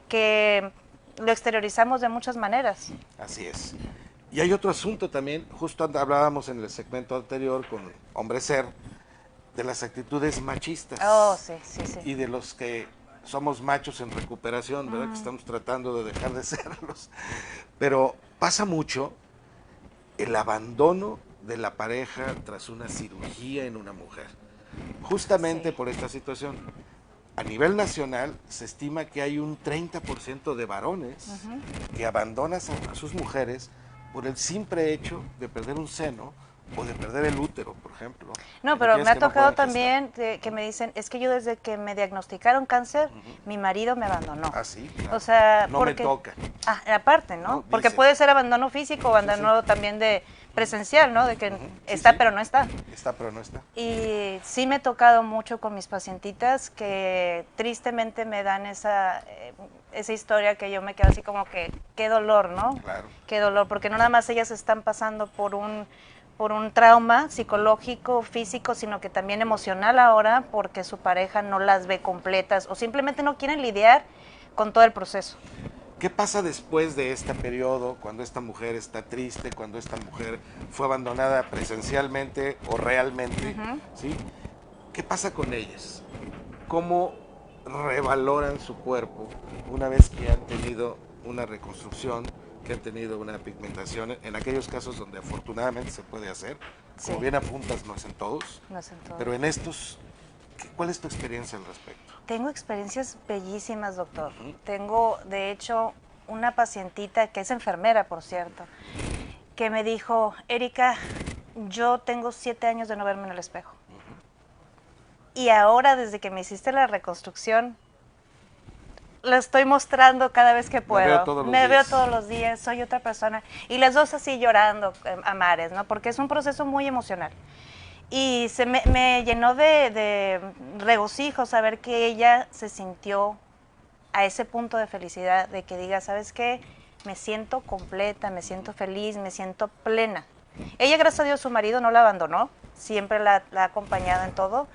que lo exteriorizamos de muchas maneras. Así es. Y hay otro asunto también, justo hablábamos en el segmento anterior con Hombre Ser, de las actitudes machistas. Oh, sí, sí, sí. Y de los que somos machos en recuperación, ¿verdad? Que estamos tratando de dejar de serlos. Pero pasa mucho el abandono de la pareja tras una cirugía en una mujer. Justamente Sí. por esta situación. A nivel nacional se estima que hay un 30% de varones que abandonan a sus mujeres por el simple hecho de perder un seno o de perder el útero, por ejemplo. No, Hay pero mujeres me ha que no tocado pueden gestar. también que me dicen, es que yo desde que me diagnosticaron cáncer, mi marido me abandonó. Ah, sí, claro. O sea, No porque, me toca. Ah, aparte, ¿no? No, Porque dicen. puede ser abandono físico o abandono también de presencial, ¿no? De que está sí. pero no está. Está, pero no está. Y sí me he tocado mucho con mis pacientitas que tristemente me dan esa historia que yo me quedo así como que, qué dolor, ¿no? Claro. Qué dolor, porque no nada más ellas están pasando por un trauma psicológico, físico, sino que también emocional ahora, porque su pareja no las ve completas o simplemente no quieren lidiar con todo el proceso. ¿Qué pasa después de este periodo, cuando esta mujer está triste, cuando esta mujer fue abandonada presencialmente o realmente? ¿Sí? ¿Qué pasa con ellas? ¿Cómo revaloran su cuerpo una vez que han tenido una reconstrucción, que han tenido una pigmentación, en aquellos casos donde afortunadamente se puede hacer? Como Sí. bien apuntas, no es en todos, No sé en todo. pero en estos, ¿cuál es tu experiencia al respecto? Tengo experiencias bellísimas, doctor. Tengo, de hecho, una pacientita que es enfermera, por cierto, que me dijo, Erika, yo tengo 7 años de no verme en el espejo. Y ahora, desde que me hiciste la reconstrucción, la estoy mostrando cada vez que puedo. veo todos los Me veo días. todos los días, soy otra persona. Y las dos así llorando a mares, ¿no? Porque es un proceso muy emocional. Y me llenó de regocijo saber que ella se sintió a ese punto de felicidad, de que diga, ¿sabes qué? Me siento completa, me siento feliz, me siento plena. Ella, gracias a Dios, su marido no la abandonó, siempre la ha acompañado en todo,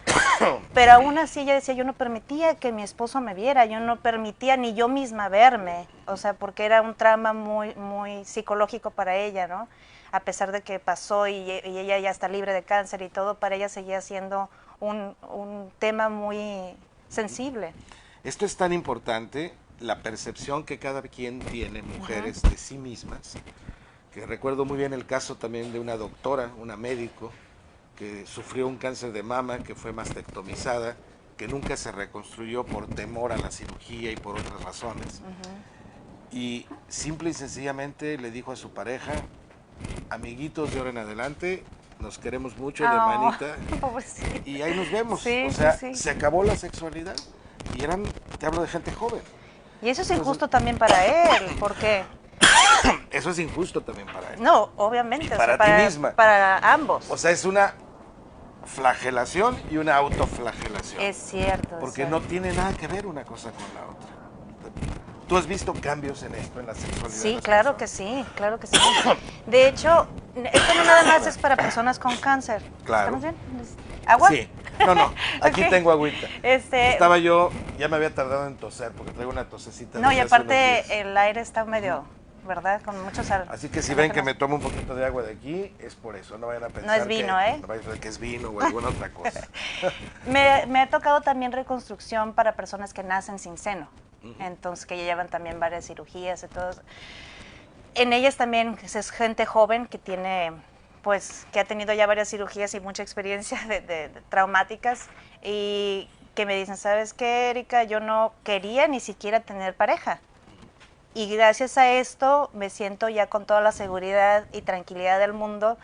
pero aún así ella decía, yo no permitía que mi esposo me viera, yo no permitía ni yo misma verme, o sea, porque era un trauma muy, muy psicológico para ella, ¿no? A pesar de que pasó y ella ya está libre de cáncer y todo, para ella seguía siendo un tema muy sensible. Esto es tan importante, la percepción que cada quien tiene, mujeres, de sí mismas, que recuerdo muy bien el caso también de una doctora, una médico, que sufrió un cáncer de mama, que fue mastectomizada, que nunca se reconstruyó por temor a la cirugía y por otras razones. Y simple y sencillamente le dijo a su pareja, amiguitos de ahora en adelante, nos queremos mucho de manita, Pobrecita. y ahí nos vemos. Sí, o sea, sí, sí. se acabó la sexualidad. Y eran, te hablo de gente joven. Y eso es injusto también para él, porque, Eso es injusto también para él. no, obviamente, Y para ti misma. para ambos. O sea, es una flagelación y una autoflagelación. Es cierto. Porque es no cierto. tiene nada que ver una cosa con la otra. ¿Tú has visto cambios en esto, en la sexualidad? de Sí, las claro que personas? sí, claro que sí. De hecho, esto no nada más es para personas con cáncer. Claro. ¿Estamos bien? ¿Agua? Sí. No, aquí Ok. tengo agüita. Estaba Estaba yo, ya me había tardado en toser, porque traigo una tosecita. No, y desde hace unos días. aparte el aire está medio, ¿verdad? Con mucho sal. Así que si ven que me tomo un poquito de agua de aquí, es por eso, no vayan a pensar es vino, que, ¿eh? no vayan a pensar que es vino o alguna otra cosa. Me ha tocado también reconstrucción para personas que nacen sin seno. Entonces, que ya llevan también varias cirugías y todo. En ellas también es gente joven que tiene pues que ha tenido ya varias cirugías y mucha experiencia de traumáticas, y que me dicen, ¿sabes qué, Erika? Yo no quería ni siquiera tener pareja. Y gracias a esto me siento ya con toda la seguridad y tranquilidad del mundo,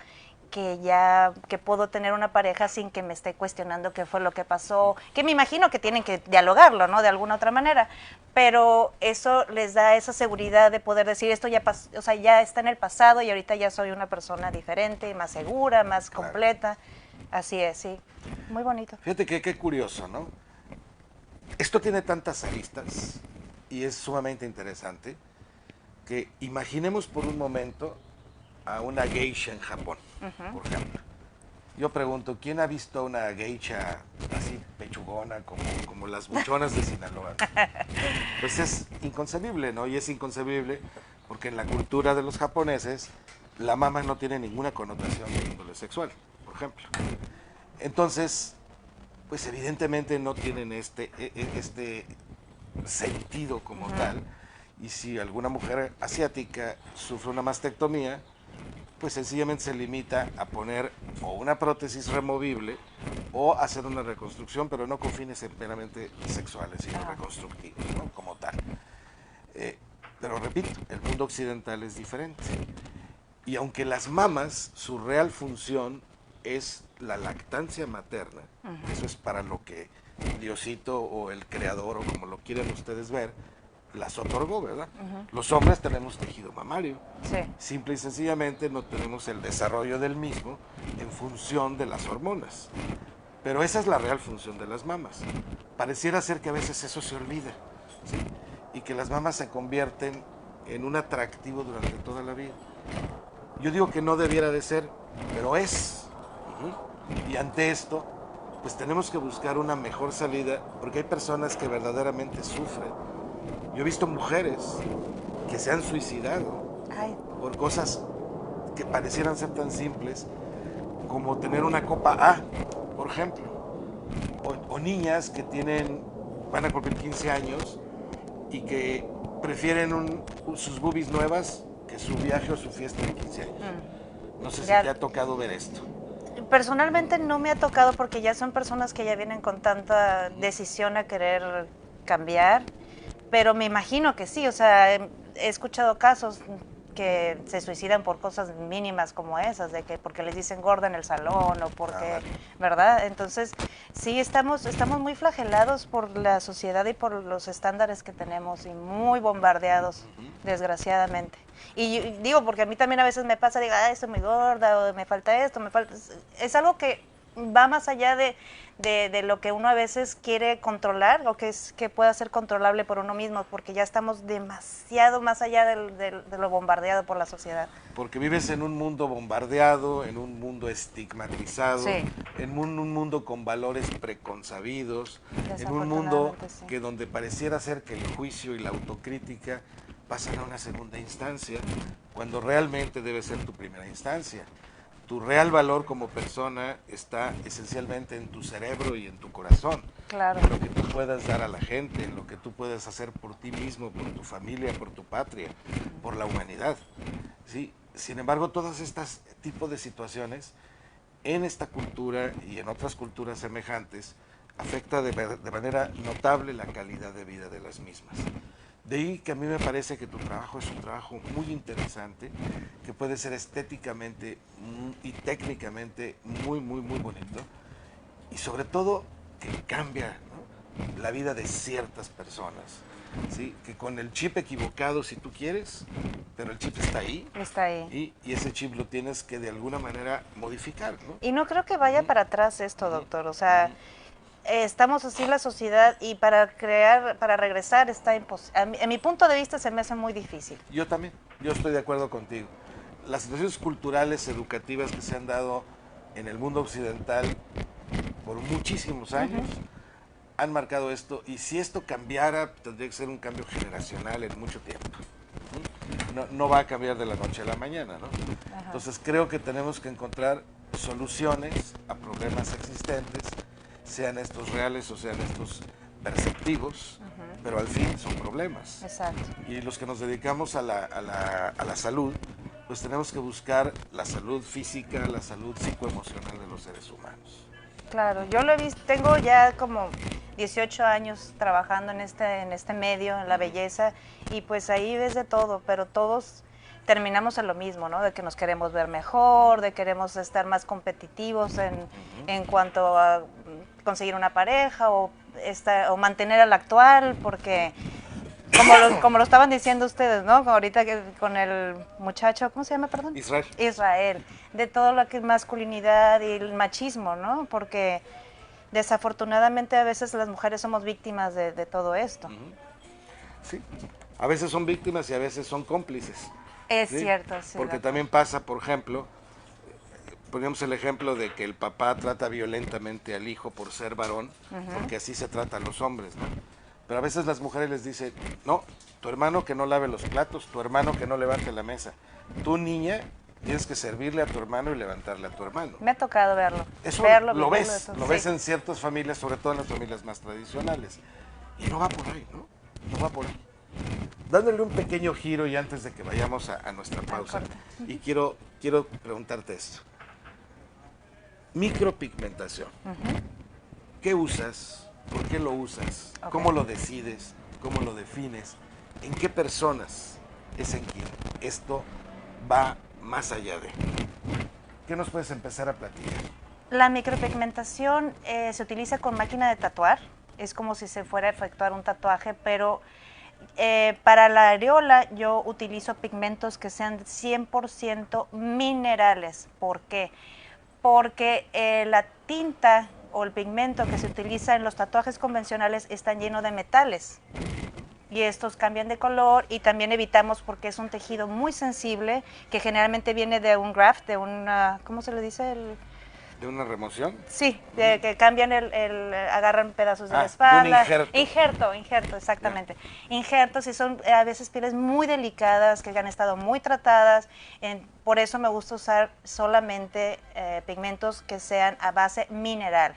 que puedo tener una pareja sin que me esté cuestionando qué fue lo que pasó, que me imagino que tienen que dialogarlo, ¿no? De alguna otra manera, pero eso les da esa seguridad de poder decir, esto ya pasó, o sea, ya está en el pasado y ahorita ya soy una persona diferente, más segura, más completa. Así es, sí. Muy bonito. Fíjate que qué curioso, ¿no? Esto tiene tantas aristas y es sumamente interesante que imaginemos por un momento a una geisha en Japón, por ejemplo. Yo pregunto, ¿quién ha visto a una geisha así pechugona como las buchonas de Sinaloa? Pues es inconcebible, ¿no? Y es inconcebible porque en la cultura de los japoneses la mama no tiene ninguna connotación de índole sexual, por ejemplo. Entonces, pues evidentemente no tienen este sentido como tal. Y si alguna mujer asiática sufre una mastectomía, pues sencillamente se limita a poner o una prótesis removible o hacer una reconstrucción, pero no con fines meramente sexuales, sino reconstructivos, ¿no? Como tal. Pero repito, el mundo occidental es diferente. Y aunque las mamas, su real función es la lactancia materna, eso es para lo que Diosito o el creador, o como lo quieran ustedes ver, las otorgó, ¿verdad? Los hombres tenemos tejido mamario. Sí. Simple y sencillamente no tenemos el desarrollo del mismo en función de las hormonas. Pero esa es la real función de las mamas. Pareciera ser que a veces eso se olvida, ¿sí? Y que las mamas se convierten en un atractivo durante toda la vida. Yo digo que no debiera de ser, pero es. Y ante esto, pues tenemos que buscar una mejor salida, porque hay personas que verdaderamente sufren. Yo he visto mujeres que se han suicidado por cosas que parecieran ser tan simples como tener una copa A, por ejemplo. O niñas que van a cumplir 15 años y que prefieren sus boobies nuevas que su viaje o su fiesta de 15 años. No sé si te ha tocado ver esto. Personalmente no me ha tocado porque ya son personas que ya vienen con tanta decisión a querer cambiar, pero me imagino que sí, o sea, he escuchado casos que se suicidan por cosas mínimas como esas, de que porque les dicen gorda en el salón o porque, ¿verdad? Entonces, sí, estamos muy flagelados por la sociedad y por los estándares que tenemos y muy bombardeados, desgraciadamente. Y digo, porque a mí también a veces me pasa, digo, estoy muy gorda, o me falta esto, es algo que va más allá de lo que uno a veces quiere controlar o que pueda ser controlable por uno mismo, porque ya estamos demasiado más allá de lo bombardeado por la sociedad. Porque vives en un mundo bombardeado, en un mundo estigmatizado, en un mundo con valores preconcebidos, en un mundo que donde pareciera ser que el juicio y la autocrítica pasan a una segunda instancia, cuando realmente debe ser tu primera instancia. Tu real valor como persona está esencialmente en tu cerebro y en tu corazón. Claro. En lo que tú puedas dar a la gente, en lo que tú puedas hacer por ti mismo, por tu familia, por tu patria, por la humanidad. ¿Sí? Sin embargo, todas estas tipos de situaciones en esta cultura y en otras culturas semejantes afecta de manera notable la calidad de vida de las mismas. De ahí que a mí me parece que tu trabajo es un trabajo muy interesante, que puede ser estéticamente y técnicamente muy bonito, y sobre todo que cambia, ¿no?, la vida de ciertas personas, ¿sí? Que con el chip equivocado, si tú quieres, pero el chip está ahí. Está ahí. Y ese chip lo tienes que de alguna manera modificar, ¿no? Y no creo que vaya para atrás esto, doctor, o sea... Estamos así en la sociedad y para regresar está imposible. En mi punto de vista se me hace muy difícil. Yo también, yo estoy de acuerdo contigo. Las situaciones culturales, educativas que se han dado en el mundo occidental por muchísimos años han marcado esto, y si esto cambiara tendría que ser un cambio generacional en mucho tiempo. No va a cambiar de la noche a la mañana, ¿no? Entonces creo que tenemos que encontrar soluciones a problemas existentes, sean estos reales o sean estos perceptivos, pero al fin son problemas. Exacto. Y los que nos dedicamos a la salud, pues tenemos que buscar la salud física, la salud psicoemocional de los seres humanos. Claro, yo lo he visto, tengo ya como 18 años trabajando en este medio, en la belleza, y pues ahí ves de todo, pero todos terminamos en lo mismo, ¿no? De que nos queremos ver mejor, de queremos estar más competitivos en cuanto a conseguir una pareja o mantener al actual, porque como lo estaban diciendo ustedes, ¿no? Ahorita con el muchacho, ¿cómo se llama, perdón? Israel. Israel, de todo lo que es masculinidad y el machismo, ¿no? Porque desafortunadamente a veces las mujeres somos víctimas de todo esto. Sí, a veces son víctimas y a veces son cómplices. Es ¿sí? cierto, sí. Porque también pasa, por ejemplo, poníamos el ejemplo de que el papá trata violentamente al hijo por ser varón, porque así se trata a los hombres, ¿no? Pero a veces las mujeres les dicen, no, tu hermano que no lave los platos, tu hermano que no levante la mesa. Tú, niña, tienes que servirle a tu hermano y levantarle a tu hermano. Me ha tocado verlo. Eso verlo, lo ves en ciertas familias, sobre todo en las familias más tradicionales. Y no va por ahí, ¿no? No va por ahí. Dándole un pequeño giro y antes de que vayamos a nuestra pausa, y quiero preguntarte esto. Micropigmentación. ¿Qué usas? ¿Por qué lo usas? Okay. ¿Cómo lo decides? ¿Cómo lo defines? ¿En qué personas es en quien esto va más allá de? ¿Qué nos puedes empezar a platicar? La micropigmentación se utiliza con máquina de tatuar. Es como si se fuera a efectuar un tatuaje, pero para la areola yo utilizo pigmentos que sean 100% minerales. ¿Por qué? Porque la tinta o el pigmento que se utiliza en los tatuajes convencionales están llenos de metales y estos cambian de color, y también evitamos, porque es un tejido muy sensible que generalmente viene de un graft, de una, ¿cómo se le dice? ¿De una remoción? Sí, que cambian agarran pedazos de la espalda. De un injerto. Injerto, exactamente. Injertos, y son a veces pieles muy delicadas, que han estado muy tratadas. Por eso me gusta usar solamente pigmentos que sean a base mineral.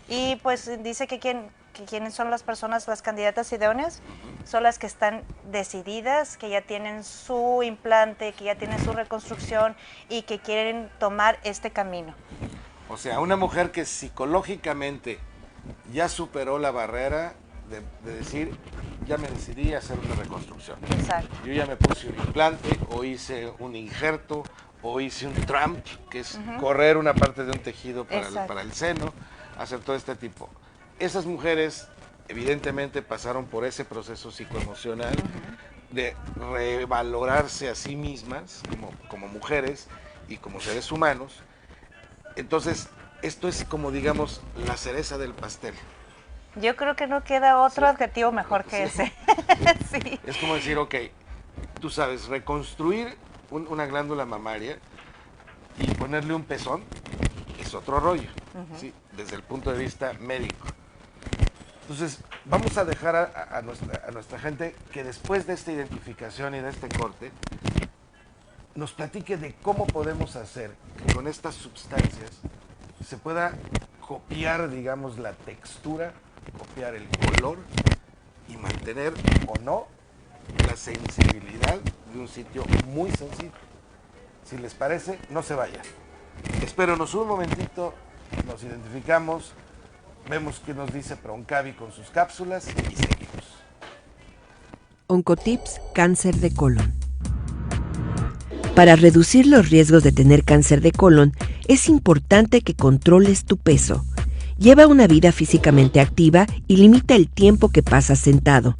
Y pues dice que quiénes son las personas, las candidatas idóneas, son las que están decididas, que ya tienen su implante, que ya tienen su reconstrucción y que quieren tomar este camino. O sea, una mujer que psicológicamente ya superó la barrera de decir, ya me decidí a hacer una reconstrucción. Exacto. Yo ya me puse un implante, o hice un injerto, o hice un tramp, que es correr una parte de un tejido para el seno, hacer todo este tipo. Esas mujeres evidentemente pasaron por ese proceso psicoemocional de revalorarse a sí mismas como mujeres y como seres humanos. Entonces, esto es como, digamos, la cereza del pastel. Yo creo que no queda otro adjetivo mejor que ese. Sí. Es como decir, ok, tú sabes, reconstruir una glándula mamaria y ponerle un pezón es otro rollo, ¿sí? Desde el punto de vista médico. Entonces, vamos a dejar a nuestra gente que después de esta identificación y de este corte, nos platique de cómo podemos hacer que con estas sustancias se pueda copiar, digamos, la textura, copiar el color y mantener o no la sensibilidad de un sitio muy sensible. Si les parece, no se vayan. Espérenos un momentito, nos identificamos, vemos qué nos dice Proncavi con sus cápsulas y seguimos. Oncotips Cáncer de colon. Para reducir los riesgos de tener cáncer de colon, es importante que controles tu peso. Lleva una vida físicamente activa y limita el tiempo que pasas sentado.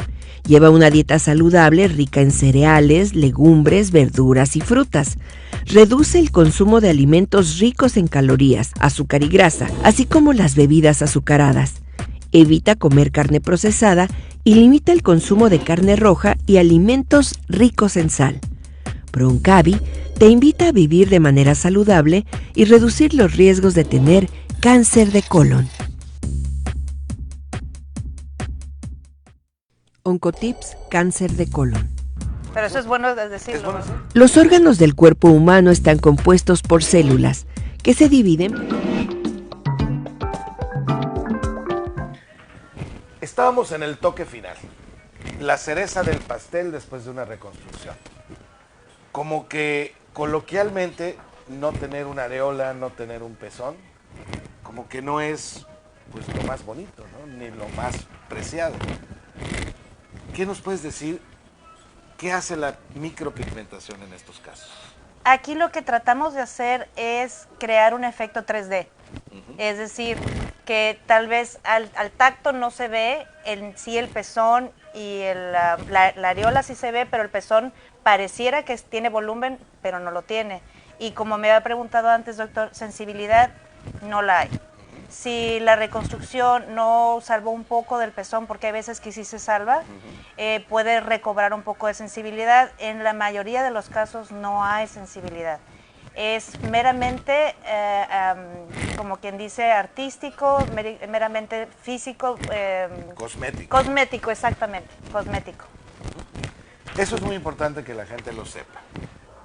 Lleva una dieta saludable rica en cereales, legumbres, verduras y frutas. Reduce el consumo de alimentos ricos en calorías, azúcar y grasa, así como las bebidas azucaradas. Evita comer carne procesada y limita el consumo de carne roja y alimentos ricos en sal. Proncavi te invita a vivir de manera saludable y reducir los riesgos de tener cáncer de colon. Oncotips Cáncer de colon. Pero eso es bueno decirlo. ¿Es bueno? Los órganos del cuerpo humano están compuestos por células que se dividen. Estábamos en el toque final, la cereza del pastel después de una reconstrucción. como que coloquialmente no tener una areola, no tener un pezón, como que no es pues lo más bonito, ¿no? Ni lo más preciado. ¿Qué nos puedes decir? ¿Qué hace la micropigmentación en estos casos? Aquí lo que tratamos de hacer es crear un efecto 3D. Es decir, que tal vez al tacto no se ve sí el pezón y la areola sí se ve, pero el pezón pareciera que tiene volumen, pero no lo tiene. Y como me había preguntado antes, doctor, sensibilidad no la hay. Si la reconstrucción no salvó un poco del pezón, porque hay veces que sí se salva, puede recobrar un poco de sensibilidad. En la mayoría de los casos no hay sensibilidad. Es meramente, como quien dice, artístico, meramente físico. Cosmético. Cosmético, exactamente, cosmético. Eso es muy importante que la gente lo sepa.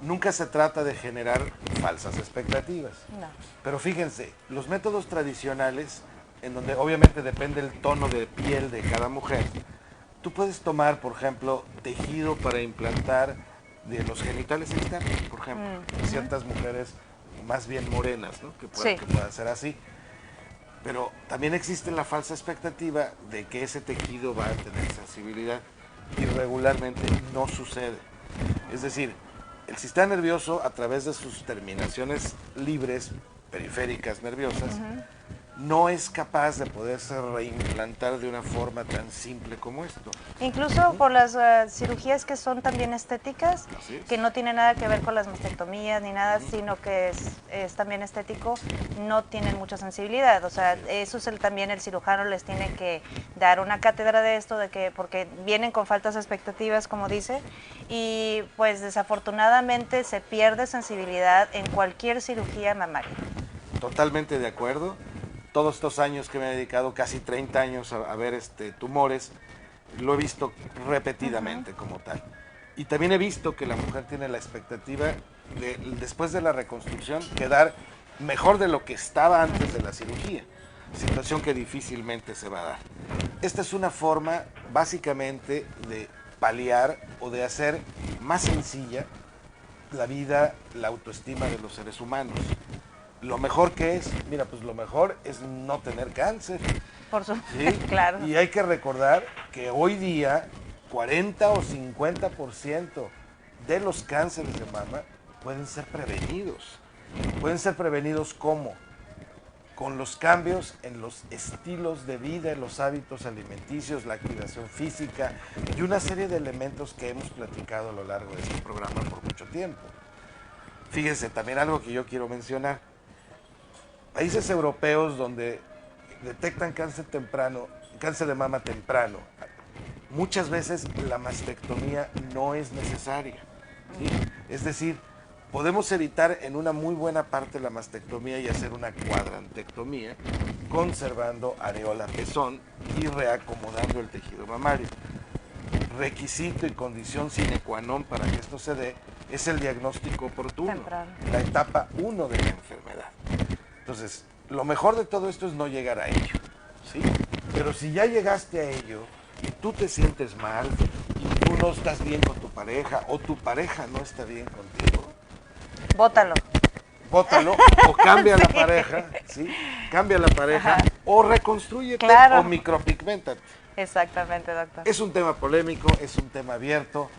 Nunca se trata de generar falsas expectativas. No. Pero fíjense, los métodos tradicionales, en donde obviamente depende el tono de piel de cada mujer, tú puedes tomar, por ejemplo, tejido para implantar de los genitales externos, por ejemplo, ciertas mujeres más bien morenas, ¿no? que puedan ser así. Pero también existe la falsa expectativa de que ese tejido va a tener sensibilidad y regularmente no sucede. Es decir, el sistema nervioso, a través de sus terminaciones libres, periféricas nerviosas, no es capaz de poderse reimplantar de una forma tan simple como esto. Incluso por las cirugías que son también estéticas, que no tienen nada que ver con las mastectomías ni nada, sino que es también estético, no tienen mucha sensibilidad. O sea, eso es también el cirujano les tiene que dar una cátedra de esto, porque vienen con faltas expectativas, como dice, y pues desafortunadamente se pierde sensibilidad en cualquier cirugía mamaria. Totalmente de acuerdo. Todos estos años que me he dedicado, casi 30 años a ver tumores, lo he visto repetidamente como tal. Y también he visto que la mujer tiene la expectativa de, después de la reconstrucción, quedar mejor de lo que estaba antes de la cirugía, situación que difícilmente se va a dar. Esta es una forma básicamente de paliar o de hacer más sencilla la vida, la autoestima de los seres humanos. Lo mejor que es, mira, pues lo mejor es no tener cáncer. Por supuesto, ¿sí? claro. Y hay que recordar que hoy día 40 o 50% de los cánceres de mama pueden ser prevenidos. Pueden ser prevenidos ¿cómo? Con los cambios en los estilos de vida, en los hábitos alimenticios, la activación física y una serie de elementos que hemos platicado a lo largo de este programa por mucho tiempo. Fíjense, también algo que yo quiero mencionar. Países europeos donde detectan cáncer temprano, cáncer de mama temprano, muchas veces la mastectomía no es necesaria. ¿sí? Es decir, podemos evitar en una muy buena parte la mastectomía y hacer una cuadrantectomía, conservando areola pezón y reacomodando el tejido mamario. Requisito y condición sine qua non para que esto se dé es el diagnóstico oportuno, la etapa 1 de la enfermedad. Entonces, lo mejor de todo esto es no llegar a ello, ¿sí? Pero si ya llegaste a ello y tú te sientes mal y tú no estás bien con tu pareja o tu pareja no está bien contigo, Bótalo. Bótalo o cambia la pareja, ¿sí? Cambia la pareja o reconstrúyete o micropigméntate. Exactamente, doctor. Es un tema polémico, es un tema abierto,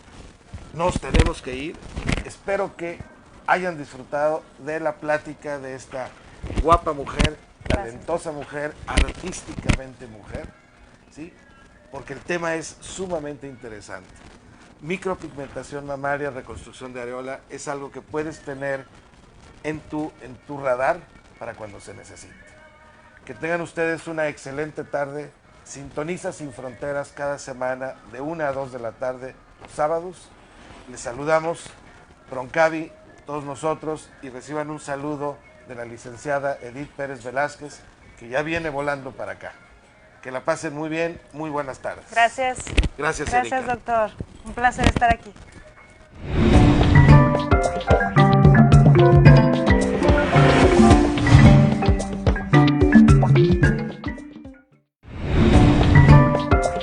nos tenemos que ir. Espero que hayan disfrutado de la plática de esta guapa mujer, talentosa mujer, artísticamente mujer, ¿sí? Porque el tema es sumamente interesante. Micropigmentación mamaria, reconstrucción de areola, es algo que puedes tener en tu radar para cuando se necesite. Que tengan ustedes una excelente tarde. Sintoniza Sin Fronteras cada semana de 1 a 2 de la tarde, los sábados. Les saludamos, Broncavi, todos nosotros, y reciban un saludo de la licenciada Edith Pérez Velázquez, que ya viene volando para acá. Que la pasen muy bien, muy buenas tardes. Gracias. Gracias, Gracias, Erika. doctor. Un placer estar aquí.